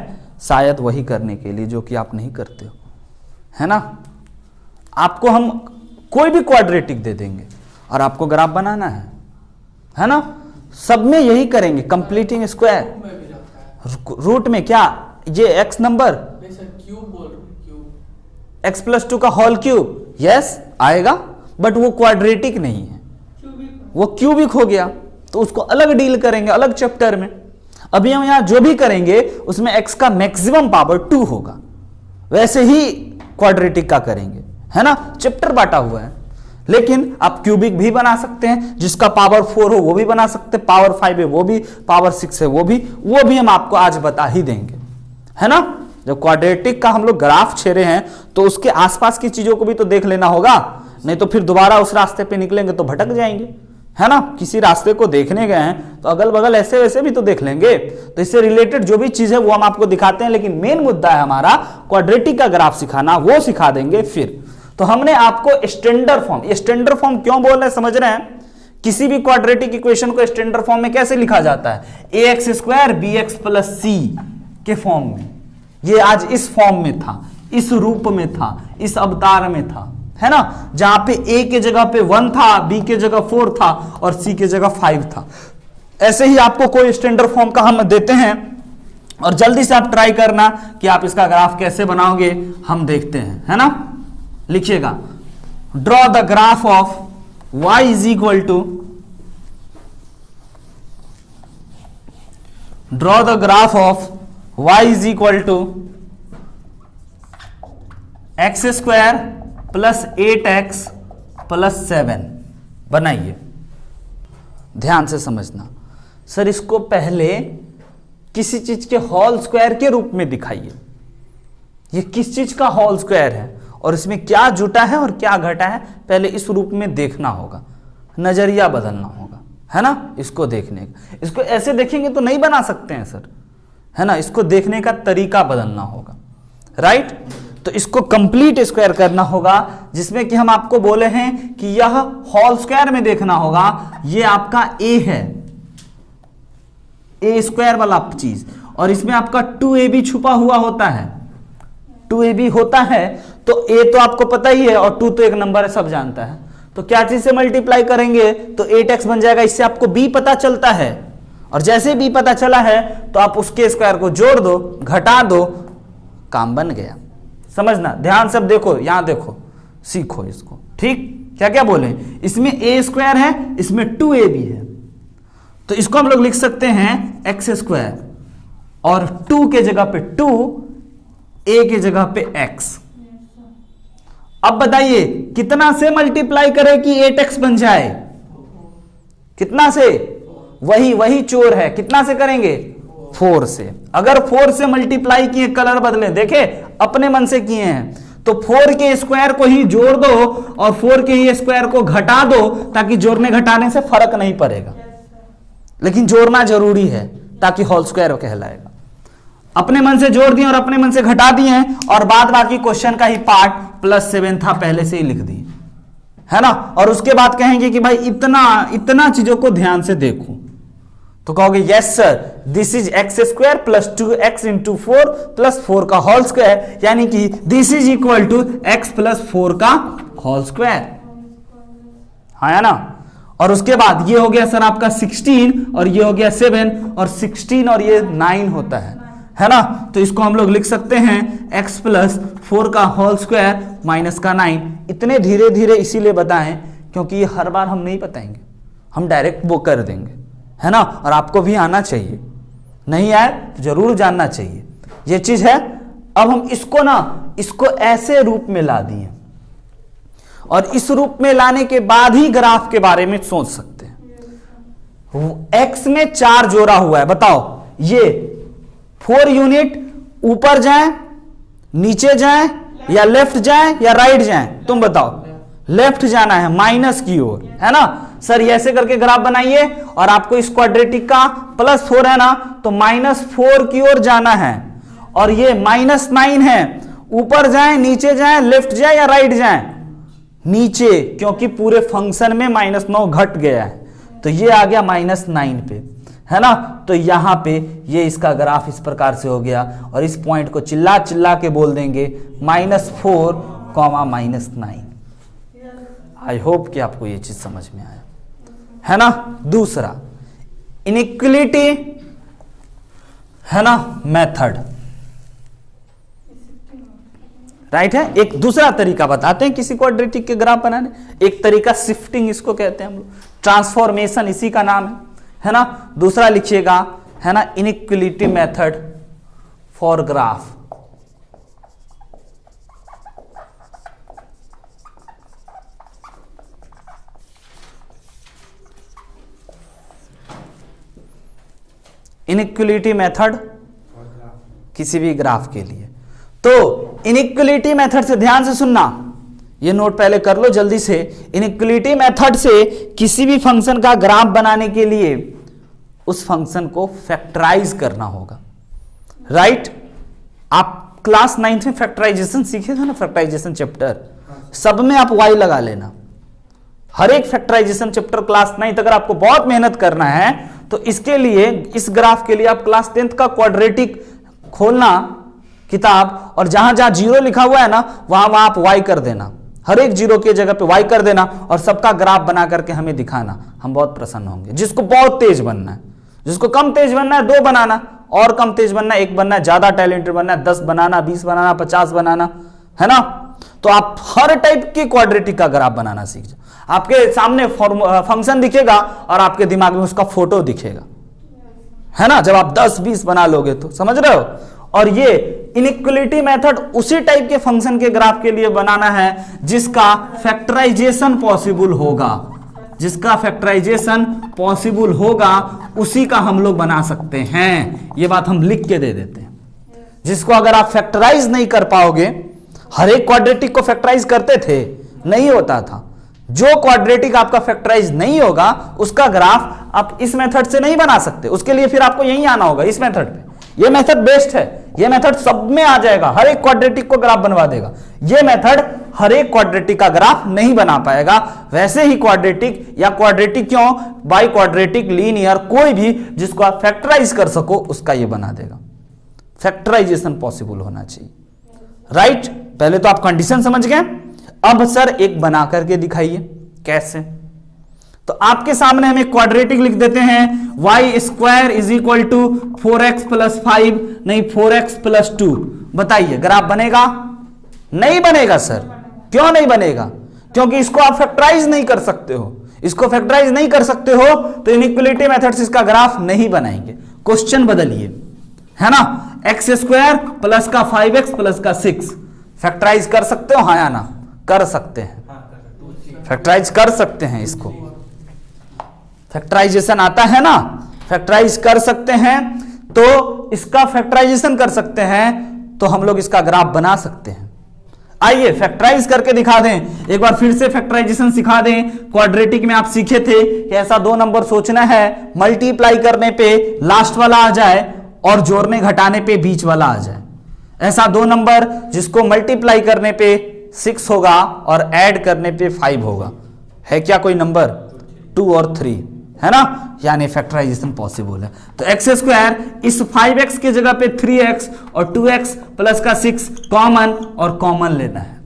शायद वही करने के लिए जो कि आप नहीं करते हो, है ना। आपको हम कोई भी क्वाड्रेटिक दे देंगे और आपको ग्राफ बनाना है ना। सब में यही करेंगे, कंप्लीटिंग स्क्वायर। रूट में क्या ये एक्स नंबर x+2 का होल क्यूब, यस आएगा, बट वो क्वाड्रेटिक नहीं है, वो क्यूबिक हो गया, तो उसको अलग डील करेंगे अलग चैप्टर में। अभी हम यहां जो भी करेंगे उसमें x का मैक्सिमम पावर 2 होगा, वैसे ही क्वाड्रेटिक का करेंगे, है ना। चैप्टर बांटा हुआ है, लेकिन आप क्यूबिक भी बना सकते हैं, जिसका पावर 4 हो वो भी बना सकते हैं, पावर 5 है वो भी, पावर 6 है वो भी हम आपको आज बता ही देंगे, है ना। जब क्वाड्रेटिक का हम लोग ग्राफ छेड़े हैं तो उसके आसपास की चीजों को भी तो देख लेना होगा, नहीं तो फिर दोबारा उस रास्ते पे निकलेंगे तो भटक जाएंगे, है ना। किसी रास्ते को देखने गए हैं तो अगल बगल ऐसे वैसे भी तो देख लेंगे, तो इससे रिलेटेड जो भी चीज है वो हम आपको दिखाते हैं, लेकिन मेन मुद्दा है हमारा क्वाड्रेटिक का ग्राफ सिखाना, वो सिखा देंगे फिर। तो हमने आपको स्टैंडर्ड फॉर्म, ये स्टैंडर्ड फॉर्म क्यों बोल रहे हैं समझ रहे हैं? किसी भी क्वाड्रेटिक इक्वेशन को स्टैंडर्ड फॉर्म में कैसे लिखा जाता है? ax² bx + c के फॉर्म में। ये आज इस फॉर्म में था, इस रूप में था, इस अवतार में था, है ना, जहां पे a के जगह पे 1 था, b के जगह 4 था और c के जगह 5 था। ऐसे ही आपको कोई स्टैंडर्ड फॉर्म का हम देते हैं और जल्दी से आप ट्राई करना कि आप इसका ग्राफ कैसे बनाओगे, हम देखते हैं, है ना। लिखिएगा, draw the graph of y = draw the graph of y = x² + 8x + 7 बनाइए। ध्यान से समझना सर, इसको पहले किसी चीज के होल स्क्वायर के रूप में दिखाइए। ये किस चीज का होल स्क्वायर है और इसमें क्या जुटा है और क्या घटा है, पहले इस रूप में देखना होगा, नजरिया बदलना होगा, है ना। इसको देखने का, इसको ऐसे देखेंगे तो नहीं बना सकते हैं सर, है ना। इसको देखने का तरीका बदलना होगा, राइट। तो इसको कंप्लीट स्क्वायर करना होगा, जिसमें कि हम आपको बोले हैं कि यह होल स्क्वायर में देखना होगा। ये आपका a है, a² वाला चीज, और इसमें आपका 2ab छुपा हुआ होता है, 2ab होता है। तो a तो आपको पता ही है और 2 तो एक नंबर है, सब जानता है। तो क्या चीज से मल्टीप्लाई करेंगे तो 8x बन जाएगा। इससे आपको b पता चलता है, और जैसे b पता चला है तो आप उसके स्क्वायर को जोड़ दो, घटा दो, काम बन गया। समझना, ध्यान से देखो, यहां देखो, सीखो इसको, ठीक। क्या क्या बोले, इसमें a² है, इसमें 2ab है, तो इसको हम लोग लिख सकते हैं x², और 2 के जगह पे 2, a के जगह पे x। अब बताइए कितना से मल्टीप्लाई करें कि 8x बन जाए? कितना से? वही चोर है, कितना से करेंगे? 4 से। अगर 4 से मल्टीप्लाई किए, कलर बदले, देखे अपने मन से किए हैं, तो 4 के स्क्वायर को ही जोड़ दो और 4 के ही स्क्वायर को घटा दो, ताकि जोड़ने घटाने से फर्क नहीं पड़ेगा, लेकिन जोड़ना जरूरी है ताकि होल स्क्वायर कहलाएगा। अपने मन से जोड़ दिए और अपने मन से घटा दिए, और बाद बाकी क्वेश्चन का ही पार्ट +7 था पहले से ही लिख दिए, है ना। और उसके बाद कहेंगे कि भाई इतना चीजों को ध्यान से देखो, तो कहोगे yes sir, this is x² + 2x × 4 + 4 का होल स्क्वायर, यानी कि this is equal to x + 4 का होल स्क्वायर, है ना। और उसके बाद ये हो गया सर आपका 16 और ये हो गया 7, और 16 और ये 9 होता है ना। तो इसको हम लोग लिख सकते हैं x + 4 का होल स्क्वायर माइनस का 9। इतने धीरे धीरे इसीलिए बताएं क्योंकि ये हर बार हम नहीं बताएंगे, हम डायरेक्ट वो कर देंगे, है ना। और आपको भी आना चाहिए, नहीं आए तो जरूर जानना चाहिए, ये चीज है। अब हम इसको ऐसे रूप में ला दिए और इस रूप में लाने के बाद ही ग्राफ के बारे में सोच सकते हैं। एक्स में 4 जोड़ा हुआ है, बताओ ये 4 यूनिट ऊपर जाए, नीचे जाए, या लेफ्ट जाए या राइट जाए, तुम बताओ। लेफ्ट जाना है, माइनस की ओर, है ना। सर ये ऐसे करके ग्राफ बनाइए और आपको इस क्वाड्रेटिक का +4 है ना, तो -4 की ओर जाना है। और ये -9 है, ऊपर जाए, नीचे जाए, लेफ्ट जाए या राइट जाए, नीचे, क्योंकि पूरे फंक्शन में -9 घट गया है, तो ये आ गया -9 पे, है ना। तो यहां पे ये इसका ग्राफ इस प्रकार से हो गया और इस पॉइंट को चिल्ला चिल्ला के बोल देंगे -4, -9। आई होप कि आपको ये चीज समझ में आया, है ना। दूसरा इनइक्वलिटी, है ना, मेथड, राइट है। एक दूसरा तरीका बताते हैं किसी क्वाड्रेटिक के ग्राफ बनाने, एक तरीका शिफ्टिंग इसको कहते हैं हम लोग, ट्रांसफॉर्मेशन इसी का नाम है ना। दूसरा लिखिएगा, है ना, inequality method for graph. Inequality method किसी भी ग्राफ के लिए। तो इनइक्वलिटी मेथड से ध्यान से सुनना, ये नोट पहले कर लो जल्दी से। इनइक्वलिटी मेथड से किसी भी फंक्शन का ग्राफ बनाने के लिए उस फंक्शन को फैक्टराइज करना होगा, राइट। आप क्लास 9th में फैक्टराइजेशन सीखे थे ना, फैक्टराइजेशन चैप्टर, सब में आप y लगा लेना। हर एक फैक्टराइजेशन चैप्टर क्लास 9th, अगर आपको बहुत मेहनत करना है तो इसके लिए, इस ग्राफ के लिए आप क्लास 10th का क्वाड्रेटिक खोलना किताब, और जहां जहां 0 लिखा हुआ है ना, वहां वहां आप y कर देना, हर एक 0 के जगह पे y कर देना और सबका ग्राफ बना करके हमें दिखाना, हम बहुत प्रसन्न होंगे। जिसको बहुत तेज बनना है, जिसको कम तेज बनना है 2 बनाना, और कम तेज बनना है 1 बनना है, ज्यादा टैलेंटेड बनना है 10 बनाना, 20 बनाना, 50 बनाना, है ना। तो आप हर टाइप की क्वाड्रेटिक का ग्राफ बनाना सीख जाओ। आपके सामने फंक्शन दिखेगा और आपके दिमाग में उसका फोटो दिखेगा, है ना। जब आप 10-20 बना लोगे तो, समझ रहे हो। और ये इनइक्वलिटी मेथड उसी टाइप के फंक्शन के ग्राफ के लिए बनाना है जिसका फैक्टराइजेशन पॉसिबल होगा, जिसका फैक्टराइजेशन पॉसिबल होगा उसी का हम लोग बना सकते हैं। ये बात हम लिख के दे देते हैं। जिसको अगर आप फैक्टराइज नहीं कर पाओगे, हर एक क्वाड्रेटिक को फैक्टराइज करते थे, नहीं होता था। जो क्वाड्रेटिक आपका फैक्टराइज नहीं होगा उसका ग्राफ आप इस मेथड से नहीं बना सकते, उसके लिए फिर आपको यहीं आना होगा, इस मेथड पे। ये मेथड बेस्ट है, ये मेथड सब में आ जाएगा, हर एक क्वाड्रेटिक को ग्राफ बनवा देगा। ये मेथड हर एक क्वाड्रेटिक का ग्राफ नहीं बना पाएगा। वैसे ही क्वाड्रेटिक, या क्वाड्रेटिक क्यों, बाई क्वाड्रेटिक, लीनियर, कोई भी जिसको आप फैक्टराइज कर सको उसका ये बना देगा। फैक्टराइजेशन पॉसिबल होना चाहिए, राइट। पहले तो आप कंडीशन समझ गए। अब सर एक बना करके दिखाइए कैसे। तो आपके सामने हम एक क्वाड्रेटिक लिख देते हैं, y² = 4x + 5, नहीं 4x + 2। बताइए ग्राफ बनेगा? नहीं बनेगा सर। क्यों नहीं बनेगा? क्योंकि इसको आप फैक्टराइज नहीं कर सकते हो। इसको फैक्टराइज नहीं कर सकते हो तो इनइक्वलिटी मेथड से इसका ग्राफ नहीं बनाएंगे। क्वेश्चन बदलिए, है ना। x² + का 5x + का 6 फैक्टराइज कर सकते हो, हाँ या ना? कर सकते हैं, फैक्टराइज कर सकते हैं। इसको फैक्टराइजेशन आता है ना, फैक्टराइज कर सकते हैं। तो इसका फैक्टराइजेशन कर सकते हैं तो हम लोग इसका ग्राफ बना सकते हैं। आइए फैक्टराइज करके दिखा दें, एक बार फिर से फैक्टराइजेशन सिखा दें। क्वाड्रेटिक में आप सीखे थे कि ऐसा 2 नंबर सोचना है, मल्टीप्लाई करने पे लास्ट वाला आ जाए और जोड़ने घटाने पे बीच वाला आ जाए। ऐसा 2 नंबर जिसको मल्टीप्लाई करने पे 6 होगा और ऐड करने पे 5 होगा। है क्या कोई नंबर? 2 और 3, है ना। यानी फैक्टराइजेशन पॉसिबल है। तो x² इस 5x की जगह पे 3x और 2x + का 6 कॉमन, और कॉमन लेना है।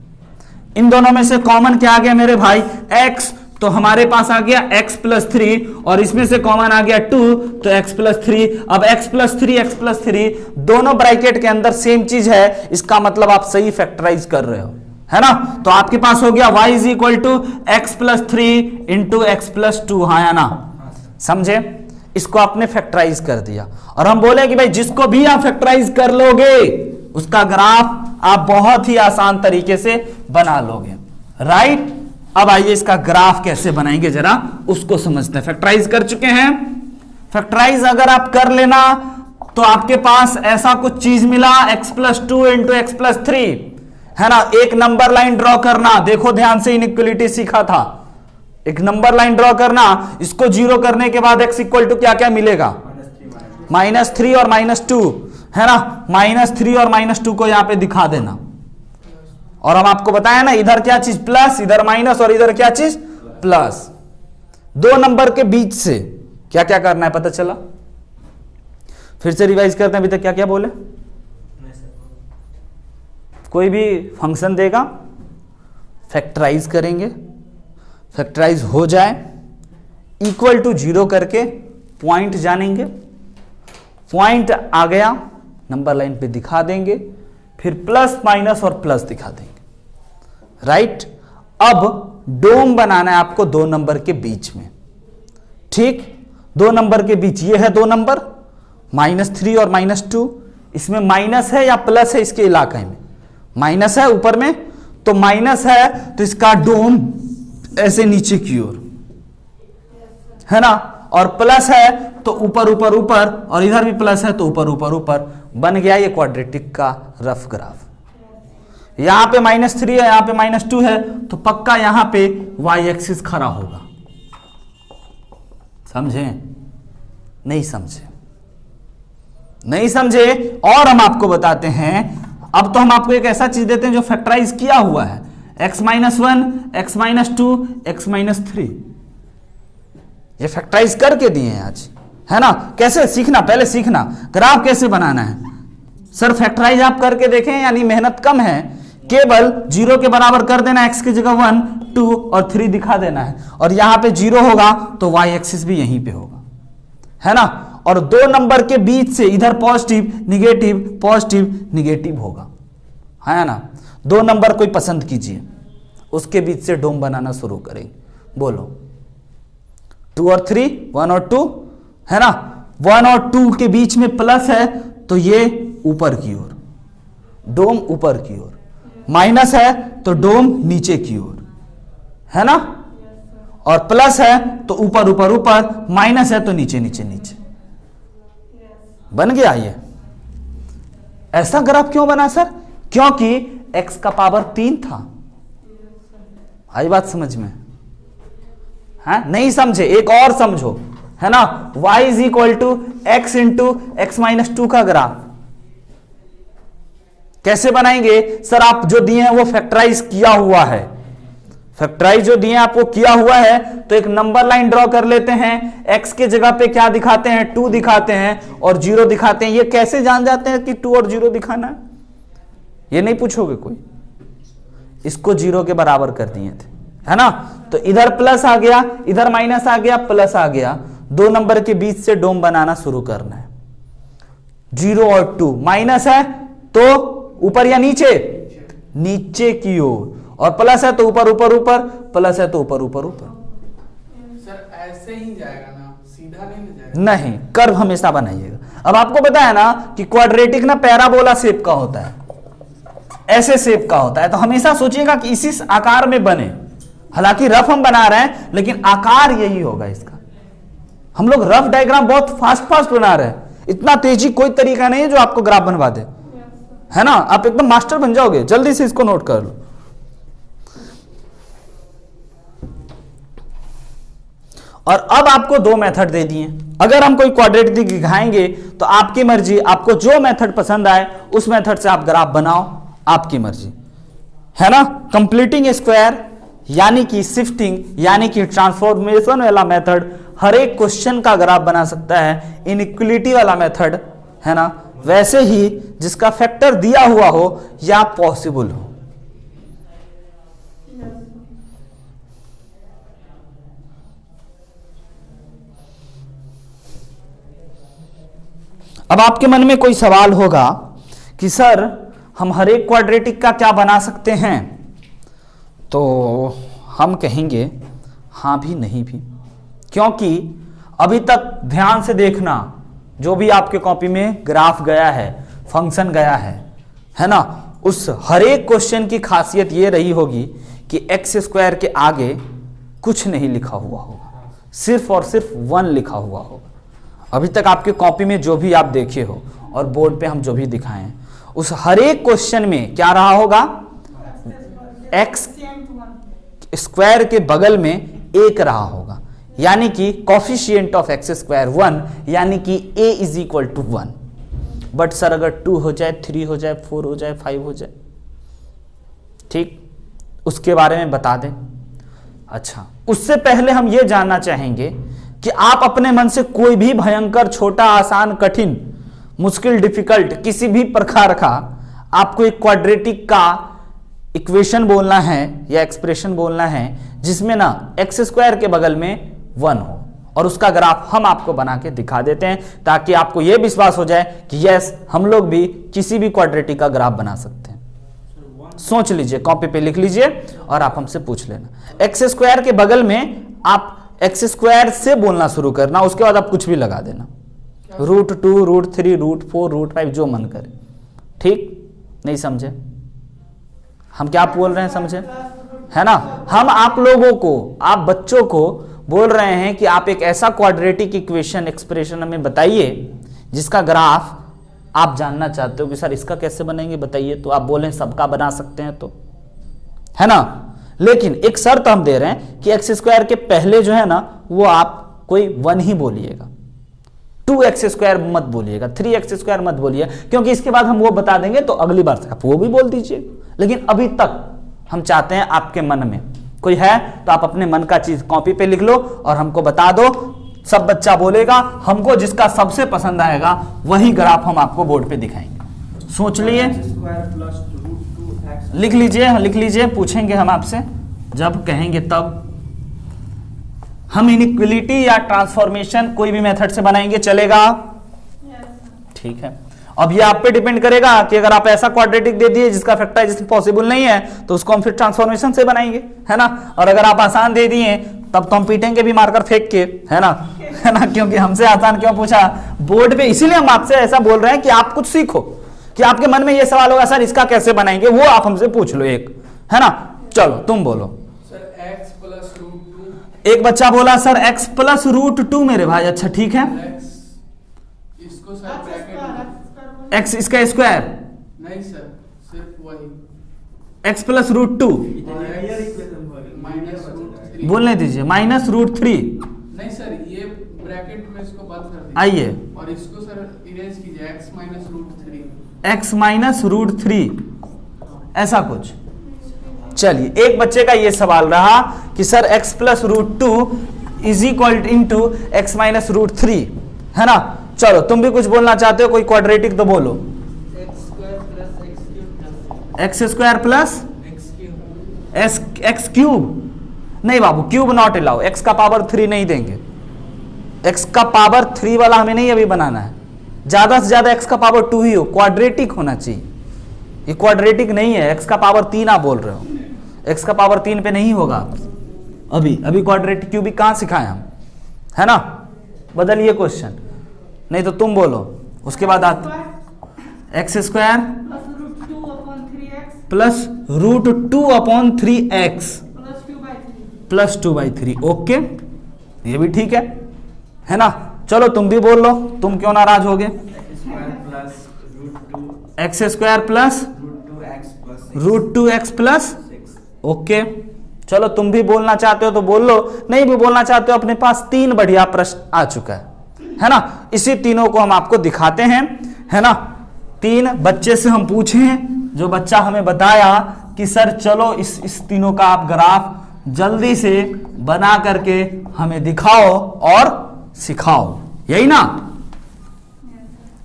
इन दोनों में से कॉमन क्या आ गया मेरे भाई? x। तो हमारे पास आ गया x प्लस 3 और इसमें से कॉमन आ गया 2, तो x प्लस 3। अब x प्लस 3 दोनों ब्रैकेट के अंदर सेम चीज है, इसका मतलब आप सही फैक्टराइज कर रहे हो, है ना। तो आपके पास हो गया y is equal to x plus 3 into x plus 2, हाँ या ना, समझे। इसको आपने फैक्टराइज कर दिया और हम बोले कि भाई जिसको भी आप फैक्टराइज कर लोगे उसका ग्राफ आप बहुत ही आसान तरीके से बना लोगे, राइट। अब आइए इसका ग्राफ कैसे बनाएंगे जरा उसको समझते हैं। फैक्टराइज कर चुके हैं, फैक्टराइज अगर आप कर लेना तो आपके पास ऐसा कुछ चीज मिला x plus 2 into x plus 3, है ना। एक नंबर लाइन ड्रॉ करना, देखो ध्यान से, इनइक्वलिटी सीखा था, एक नंबर लाइन ड्रॉ करना, इसको जीरो करने के बाद x इक्वल टू क्या क्या मिलेगा, -3 और -2, है ना। -3 और -2 को यहां पे दिखा देना। और हम आपको बताया ना इधर क्या चीज प्लस, इधर माइनस और इधर क्या चीज प्लस। दो नंबर के बीच से क्या क्या करना है पता चला। फिर से रिवाइज करते हैं, अभी तक क्या क्या बोले। कोई भी फंक्शन देगा, फैक्टराइज करेंगे, फैक्टराइज हो जाए इक्वल टू 0 करके पॉइंट जानेंगे, पॉइंट आ गया नंबर लाइन पे दिखा देंगे, फिर प्लस माइनस और प्लस दिखा देंगे, राइट। अब डोम बनाना है आपको दो नंबर के बीच में, ठीक। दो नंबर के बीच ये है दो नंबर, -3 और -2, इसमें माइनस है या प्लस है, इसके इलाके में माइनस है ऊपर में, तो माइनस है तो इसका डोम ऐसे नीचे की ओर, है ना, और प्लस है तो ऊपर ऊपर ऊपर, और इधर भी प्लस है तो ऊपर ऊपर ऊपर। बन गया ये क्वाड्रेटिक का रफ ग्राफ। यहां पे -3 है, यहां पे -2 है, तो पक्का यहां पे y एक्सिस खड़ा होगा। समझे? नहीं समझे? नहीं समझे? और हम आपको बताते हैं, अब तो हम आपको एक ऐसा चीज देते हैं जो फैक्टराइज किया हुआ है, x-1, x-2, x-3, ये फैक्टराइज करके दिए हैं आज, है ना। कैसे सीखना, पहले सीखना ग्राफ कैसे बनाना है। सर फैक्टराइज आप करके देखें, यानी मेहनत कम है, केवल 0 के बराबर कर देना, x की जगह 1, 2 और 3 दिखा देना है, और यहां पे 0 होगा तो y एक्सिस भी यहीं पे होगा, है ना। और दो नंबर के बीच से इधर पॉजिटिव निगेटिव होगा, है ना। दो नंबर कोई पसंद कीजिए, उसके बीच से डोम बनाना शुरू करें। बोलो 2 और 3, 1 और 2, है ना। 1 और 2 के बीच में प्लस है तो ये ऊपर की ओर, डोम ऊपर की ओर, माइनस है तो डोम नीचे की ओर, है ना। और प्लस है तो ऊपर ऊपर ऊपर, माइनस है तो नीचे नीचे नीचे। बन गया ये। ऐसा ग्राफ क्यों बना सर? क्योंकि x का पावर 3 था। आई बात समझ में? है नहीं समझे? एक और समझो, है ना। y is equal to x into x-2 का ग्राफ कैसे बनाएंगे सर? आप जो दिए हैं वो फैक्टराइज किया हुआ है, फैक्टराइज जो दिए आपको किया हुआ है, तो एक नंबर लाइन ड्रॉ कर लेते हैं। x के जगह पे क्या दिखाते हैं? 2 दिखाते हैं और 0 दिखाते हैं। ये कैसे जान जाते हैं कि 2 और 0 दिखाना है? ये नहीं पूछोगे कोई। इसको 0 के बराबर कर दिए थे, है ना। तो इधर प्लस आ गया, इधर माइनस आ गया, प्लस आ गया। दो नंबर के बीच से डोम बनाना शुरू करना है। 0 और 2, माइनस है तो ऊपर या नीचे, नीचे की ओर, और प्लस है तो ऊपर ऊपर ऊपर, प्लस है तो ऊपर ऊपर ऊपर। सर ऐसे ही जाएगा ना, सीधा नहीं जाएगा? नहीं, कर्व हमेशा बनाइएगा। अब आपको पता है ना कि क्वाड्रेटिक ना पैराबोला शेप का होता है, ऐसे शेप का होता है, तो हमेशा सोचिएगा कि इसी आकार में बने। हालांकि रफ हम बना रहे हैं लेकिन आकार यही होगा इसका। हम लोग रफ डायग्राम बहुत फास्ट बना रहे हैं, इतना तेजी कोई तरीका नहीं है जो आपको ग्राफ बनवा दे, है ना। आप एकदम मास्टर बन जाओगे, जल्दी से इसको नोट कर लो। और अब आपको दो मेथड दे दिए। अगर हम कोई क्वाड्रेटिक दिखाएंगे तो आपकी मर्जी, आपको जो मेथड पसंद आए उस मेथड से आप ग्राफ बनाओ, आपकी मर्जी, है ना। कंप्लीटिंग स्क्वायर यानी कि शिफ्टिंग यानी कि ट्रांसफॉर्मेशन वाला मेथड हर एक क्वेश्चन का ग्राफ बना सकता है। इनइक्वलिटी वाला मेथड, है ना, वैसे ही जिसका फैक्टर दिया हुआ हो या पॉसिबल हो। अब आपके मन में कोई सवाल होगा कि सर हम हर एक क्वाड्रेटिक का क्या बना सकते हैं, तो हम कहेंगे हाँ भी नहीं भी, क्योंकि अभी तक ध्यान से देखना, जो भी आपके कॉपी में ग्राफ गया है, फंक्शन गया है ना, उस हर एक क्वेश्चन की खासियत ये रही होगी कि एक्स स्क्वायर के आगे कुछ नहीं लिखा हुआ होगा, सिर्फ और सिर्फ 1 लिखा हुआ होगा। अभी तक आपके कॉपी में जो भी आप देखे हो और बोर्ड पे हम जो भी दिखाए हैं, उस हर एक क्वेश्चन में क्या रहा होगा, एक्स स्क्वायर के बगल में 1 रहा होगा, यानी कि कोफिशिएंट ऑफ एक्स स्क्वायर 1, यानी कि a is equal to 1। But sir अगर 2 हो जाए, 3 हो जाए, 4 हो जाए, 5 हो जाए, ठीक, उसके बारे में बता दें। अच्छा, उससे पहले हम ये जानना चाहेंगे कि आप अपने मन से कोई भी भयंकर, छोटा, आसान, कठिन, मुश्किल, डिफिकल्ट किसी भी प्रकार का आपको एक क्वाड्रेटिक का इक्वेशन बोलना है या एक्सप्रेशन बोलना है जिसमें ना एक्स स्क्वायर के बगल में 1 हो, और उसका ग्राफ हम आपको बना के दिखा देते हैं, ताकि आपको यह विश्वास हो जाए कि यस, हम लोग भी किसी भी क्वाड्रेटिक का ग्राफ बना सकते हैं। सोच लीजिए, कॉपी पे लिख लीजिए और आप हमसे पूछ लेना। एक्स स्क्वायर के बगल में आप एक्स स्क्वायर से बोलना शुरू करना, उसके बाद आप कुछ भी लगा देना, √2, √3, √4, √5, जो मन करे। ठीक, नहीं समझे हम क्या बोल रहे हैं, समझे है ना? हम आप लोगों को, आप बच्चों को बोल रहे हैं कि आप एक ऐसा क्वाड्रेटिक इक्वेशन, एक्सप्रेशन हमें बताइए जिसका ग्राफ आप जानना चाहते हो कि सर इसका कैसे बनाएंगे बताइए, तो आप बोलें सबका बना सकते हैं, तो है ना। लेकिन एक शर्त हम दे रहे हैं कि एक्स स्क्वायर के पहले जो है ना, वो आप कोई 1 ही बोलिएगा, 2x स्क्वायर मत बोलिएगा, 3x स्क्वायर मत बोलिए, क्योंकि इसके बाद हम वो बता देंगे तो अगली बार से आप वो भी बोल दीजिए। लेकिन अभी तक हम चाहते हैं आपके मन में कोई है तो आप अपने मन का चीज कॉपी पे लिख लो और हमको बता दो, सब बच्चा बोलेगा, हमको जिसका सबसे पसंद आएगा वही ग्राफ हम आपको बोर्ड पे दिखाएंगे। सोच लिए, लिख लीजिए, लिख लीजिए, पूछेंगे हम आपसे जब कहेंगे तब। हम इनइक्वलिटी या ट्रांसफॉर्मेशन कोई भी मेथड से बनाएंगे, चलेगा? ठीक है। अब ये आप पे डिपेंड करेगा कि अगर आप ऐसा क्वाड्रेटिक दे दिए जिसका फैक्टराइजेशन पॉसिबल नहीं है तो उसको हम फिर ट्रांसफॉर्मेशन से बनाएंगे, है ना। और अगर आप आसान दे दिए तब तो हम पीटेंगे भी मारकर फेंक के, है ना, है ना, क्योंकि हमसे आसान क्यों पूछा बोर्ड पे। इसीलिए हम आपसे ऐसा बोल रहे हैं कि आप कुछ सीखो, कि आपके मन में ये सवाल होगा सर इसका कैसे बनाएंगे, वो आप हमसे पूछ लो एक, है ना। चलो तुम बोलो। Sir x + √2। एक बच्चा बोला सर x + √2 मेरे भाई। अच्छा ठीक है, इसको सर ब्रैकेट x इसका स्क्वायर नहीं सर, सिर्फ वही x + √2 -√3 बोलने दीजिए, -√3। नहीं सर, ये ब्रैकेट में इसको बंद कर दीजिए। आइए, और इसको सर इरेज कीजिए, x - √3। x - √3 ऐसा कुछ। चलिए, एक बच्चे का ये सवाल रहा कि sir x + √2 is equal into x - √3, है ना। चलो तुम भी कुछ बोलना चाहते हो, कोई क्वाड्रेटिक तो बोलो। x square plus x cube. नहीं बाबू, क्यूब नॉट अलाउ, x का पावर 3 नहीं देंगे, x का पावर 3 वाला हमें नहीं अभी बनाना है, ज्यादा से ज्यादा x का पावर 2 ही हो, क्वाड्रेटिक होना चाहिए। ये क्वाड्रेटिक नहीं है, x का पावर 3 आप बोल रहे हो, x का पावर 3 पे नहीं होगा अभी। अभी क्वाड्रेटिक क्यूबिक कहां सिखाए हम, है ना। बदलिए क्वेश्चन, नहीं तो तुम बोलो, उसके बाद आते x square plus √2/3x plus 2/3। Okay, ये भी ठीक है ना। चलो तुम भी बोल लो, तुम क्यों नाराज हो गए। x square plus √2x plus. Okay, चलो तुम भी बोलना चाहते हो तो बोल लो, नहीं भी बोलना चाहते हो, अपने पास 3 बढ़िया प्रश्न आ चुका है ना। इसी तीनों को हम आपको दिखाते हैं, है ना। 3 बच्चे से हम पूछे हैं, जो बच्चा हमें बताया कि सर चलो इस तीनों का आप ग्राफ जल्दी से बना करके हमें दिखाओ और सिखाओ, यही ना।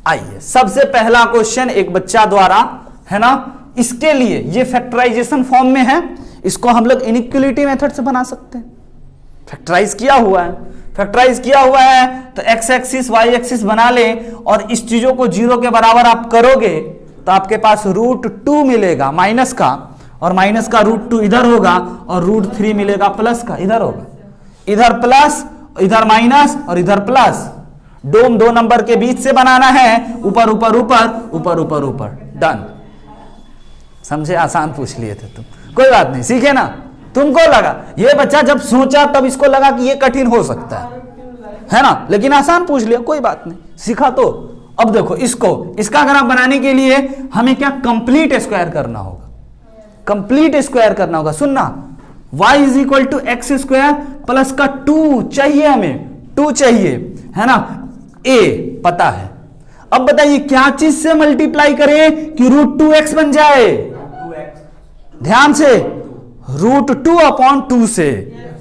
आइए, सबसे पहला क्वेश्चन एक बच्चा द्वारा, है ना। इसके लिए ये फैक्टराइजेशन फॉर्म में है, इसको हम लोग इनइक्वलिटी मेथड से बना सकते हैं, फैक्टराइज किया हुआ है। फैक्टराइज किया हुआ है तो एक्स एक्सिस वाई एक्सिस बना ले और इस चीजों को 0 के बराबर आप करोगे तो आपके पास √2 मिलेगा माइनस का, और माइनस का √2 इधर होगा और √3 मिलेगा प्लस का, इधर होगा, इधर प्लस इधर माइनस और इधर प्लस। डोम 2 नंबर के बीच से बनाना है, ऊपर ऊपर ऊपर ऊपर ऊपर ऊपर, डन। समझे? आसान पूछ लिए थे तुम, कोई बात नहीं, सीखे ना। तुमको लगा ये बच्चा जब सोचा तब इसको लगा कि ये कठिन हो सकता है ना, लेकिन आसान पूछ लिया, कोई बात नहीं, सीखा तो। अब देखो इसका ग्राफ बनाने के लिए हमें क्या कंप्लीट स्क्वायर करना होगा, कंप्लीट स्क्वायर करना होगा। सुनना, y is equal to x square plus का 2 चाहिए, हमें 2 चाहिए, है ना, a पता है। अब बताइए क्या चीज से मल्टीप्लाई करें कि √2x बन जाए? ध्यान से, √2/2 से।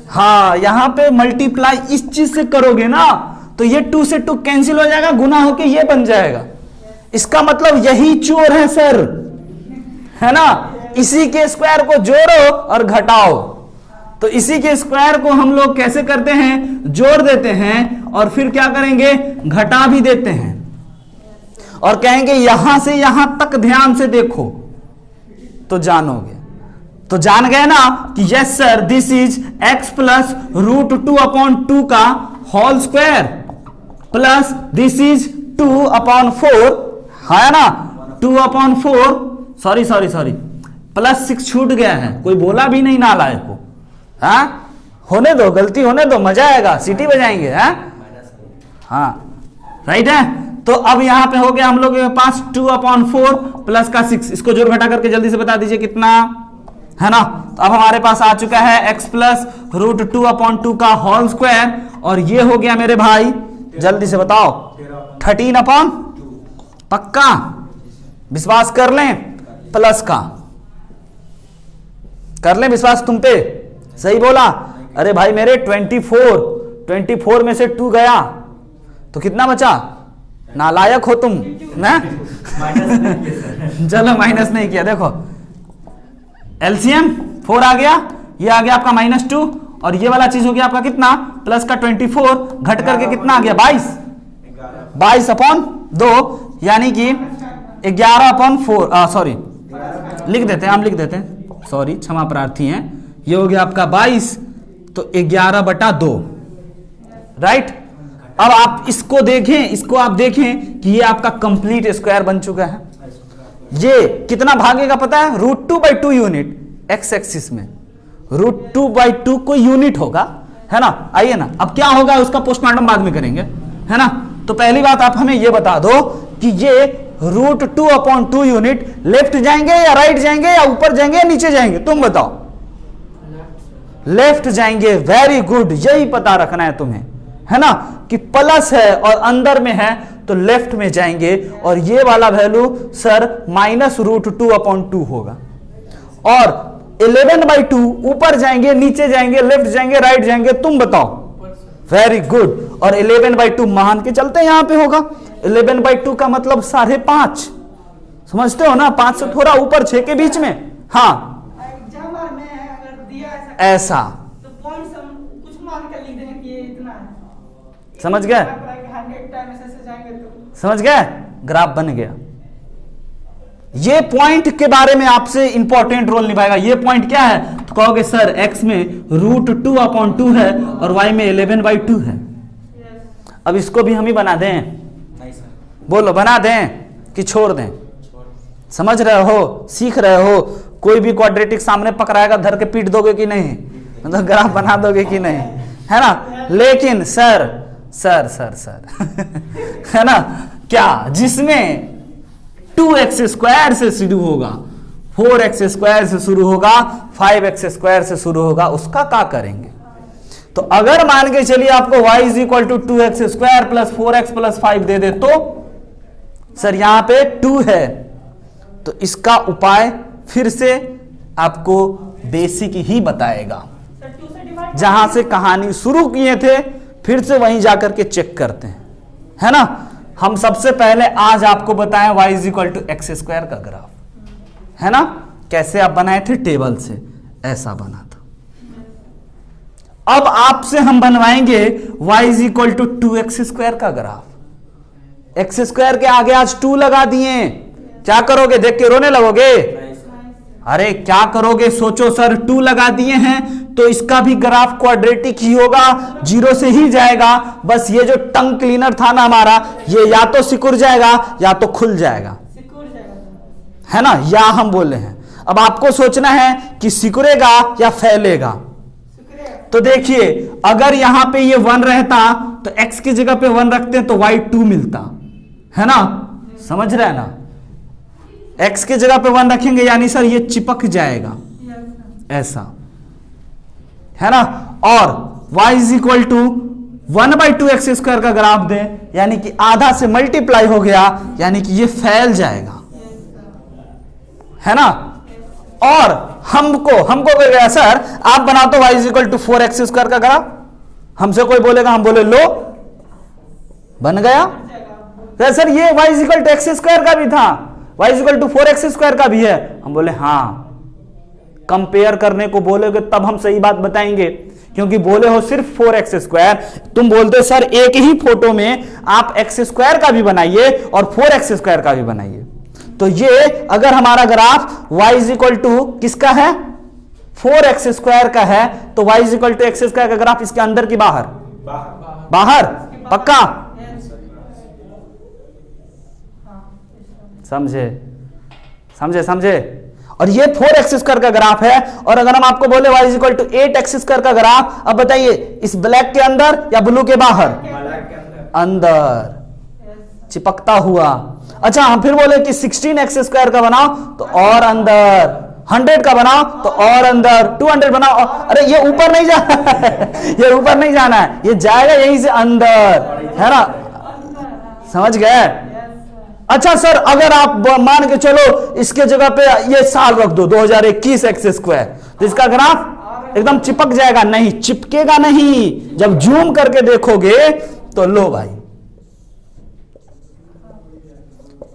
हाँ, यहां पे मल्टीप्लाई इस चीज से करोगे ना तो ये 2 से 2 कैंसिल हो जाएगा, गुना होके ये बन जाएगा। इसका मतलब यही चोर है सर, है ना। इसी के स्क्वायर को जोड़ो और घटाओ। तो इसी के स्क्वायर को हम लोग कैसे करते हैं? जोड़ देते हैं और फिर क्या करेंगे? घटा भी देते हैं और कहेंगे यहां से यहां तक ध्यान से देखो तो जानोगे। तो जान गए ना कि yes sir, this is x plus √2/2 का whole square plus this is 2/4, है ना, 2/4, सॉरी प्लस 6 छूट गया है, कोई बोला भी नहीं नालायक को। हाँ, होने दो, गलती होने दो, मजा आएगा, सीटी बजाएंगे। हाँ, राइट है। तो अब यहां पे हो गया हम लोग के पास 2/4 प्लस का 6, इसको जोड़ घटा करके जल्दी से बता दीजिए कितना, है ना। तो अब हमारे पास आ चुका है x प्लस √2/2 का होल स्क्वायर, और ये हो गया मेरे भाई, जल्दी से बताओ, 13/2। पक्का विश्वास कर लें, प्लस का कर लें विश्वास तुम पे, सही बोला। अरे भाई मेरे 24 में से 2 गया तो कितना बचा? नालायक हो तुम ना। चलो माइनस नहीं किया, देखो एलसीएम 4 आ गया, ये आ गया आपका -2, और ये वाला चीज हो गया आपका कितना? प्लस का 24 घट करके कितना आ गया? 22/2, यानी कि 11/4, सॉरी लिख देते हैं, हम लिख देते हैं, सॉरी क्षमा प्रार्थी हैं। ये हो गया आपका 22, तो 11/2, राइट। अब आप इसको देखें, इसको आप देखें कि ये आपका कंप्लीट स्क्वायर बन चुका है। ये कितना भागेगा पता है? √2/2 यूनिट एक्स एक्सिस में, √2/2 कोई यूनिट होगा, है ना। आइए ना, अब क्या होगा उसका पोस्टमार्टम बाद में करेंगे, है ना। तो पहली बात आप हमें ये बता दो कि ये √2/2 यूनिट लेफ्ट जाएंगे या राइट जाएंगे या ऊपर जाएंगे या नीचे जाएंगे? तुम बताओ। लेफ्ट जाएंगे, वेरी गुड, यही पता रखना है तुम्हें, है ना, कि प्लस है और अंदर में है तो लेफ्ट में जाएंगे, और ये वाला वैल्यू सर -√2/2 होगा। और 11/2 ऊपर जाएंगे, नीचे जाएंगे, लेफ्ट जाएंगे, राइट जाएंगे, तुम बताओ। वेरी गुड, और 11/2 मान के चलते हैं यहां पे होगा। 11/2 का मतलब 5.5, समझते हो ना, 5 से थोड़ा ऊपर, 6 के बीच में। हाँ ऐसा तो पॉइंट्स हम कुछ मान के लिख देंगे कि ये इतना है, समझ गए? 100 टाइम ऐसे जाएंगे तो समझ गए, ग्राफ बन गया। ये पॉइंट के बारे में आपसे इंपॉर्टेंट रोल निभाएगा। ये पॉइंट क्या है? तो कहोगे सर x में √2/2 है और y में 11/2 है। अब इसको भी हम ही बना दें? बोलो, बना दें कि छोड़ दें? समझ रहे हो, सीख रहे हो? कोई भी क्वाड्रेटिक सामने पकड़ाएगा, धर के पीट दोगे कि नहीं? मतलब ग्राफ बना दोगे कि नहीं, है ना। लेकिन सर है ना, क्या जिसमें 2x² से शुरू होगा, 4x² से शुरू होगा, 5x² से शुरू होगा, उसका क्या करेंगे? तो अगर मान के चलिए आपको y = 2x² plus 4x plus 5 दे दे, तो सर यहां पे 2 है, तो इसका उपाय फिर से आपको बेसिक ही बताएगा। जहां से कहानी शुरू किए थे फिर से वहीं जाकर के चेक करते हैं, है ना। हम सबसे पहले आज आपको बताएं y = x² का ग्राफ, है ना। कैसे आप बनाए थे? टेबल से, ऐसा बना था। अब आपसे हम बनवाएंगे y is equal to 2x² का ग्राफ। एक्स स्क्वायर के आगे आज 2 लगा दिए, क्या करोगे? देख के रोने लगोगे? अरे क्या करोगे सोचो सर, 2 लगा दिए हैं तो इसका भी ग्राफ क्वाड्रेटिक ही होगा, 0 से ही जाएगा। बस ये जो टंग क्लीनर था ना हमारा, ये या तो सिकुड़ जाएगा या तो खुल जाएगा, है ना, या हम बोले हैं। अब आपको सोचना है कि सिकुड़ेगा या फैलेगा। तो देखिए अगर यहां पे ये 1 रहता तो x की जगह पे 1 रखते हैं तो y 2 मिलता, है ना, समझ रहे हैं ना। x की जगह पे 1 रखेंगे यानी सर ये चिपक जाएगा ऐसा, है ना। और y is equal to 1/2x² का ग्राफ दें यानी कि आधा से मल्टीप्लाई हो गया, यानी कि ये फैल जाएगा, है ना। और हमको कहेगा सर आप बनाओ तो y is equal to 4x² का ग्राफ। हमसे कोई बोलेगा, हम बोले लो बन गया। तो सर ये y is equal to x² का भी था, y is equal to 4x² का भी है। हम बोले हाँ, कंपेयर करने को बोलोगे तब हम सही बात बताएंगे, क्योंकि बोले हो सिर्फ 4x², तुम बोलते सर एक ही फोटो में आप x² का भी बनाइए और 4x² का भी बनाइए। तो ये अगर हमारा graph y is equal to किसका है, 4x² का है, तो y is equal to x² का ग्राफ इसके अंदर की बाहर? बाहर पक्का? समझे। और ये 4x² का ग्राफ है। और अगर हम आपको बोले y is equal to 8x² का ग्राफ, अब बताइए इस ब्लैक के अंदर या ब्लू के बाहर? अंदर, चिपकता हुआ। अच्छा हम फिर बोले कि 16x² का बनाओ तो और अंदर, 100 का बनाओ तो और अंदर, 200 बनाओ। अरे ये ऊपर नहीं जाना ये ऊपर नहीं जाना है, ये जाएगा यहीं से अंदर, है ना, समझ गए। अच्छा सर अगर आप मान के चलो इसके जगह पे ये साल रख दो 2021 x², तो इसका ग्राफ एकदम चिपक जाएगा? नहीं, चिपकेगा नहीं। जब जूम करके देखोगे तो लो भाई,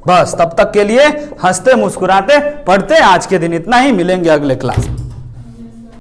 बस तब तक के लिए हंसते मुस्कुराते पढ़ते। आज के दिन इतना ही, मिलेंगे अगले क्लास में।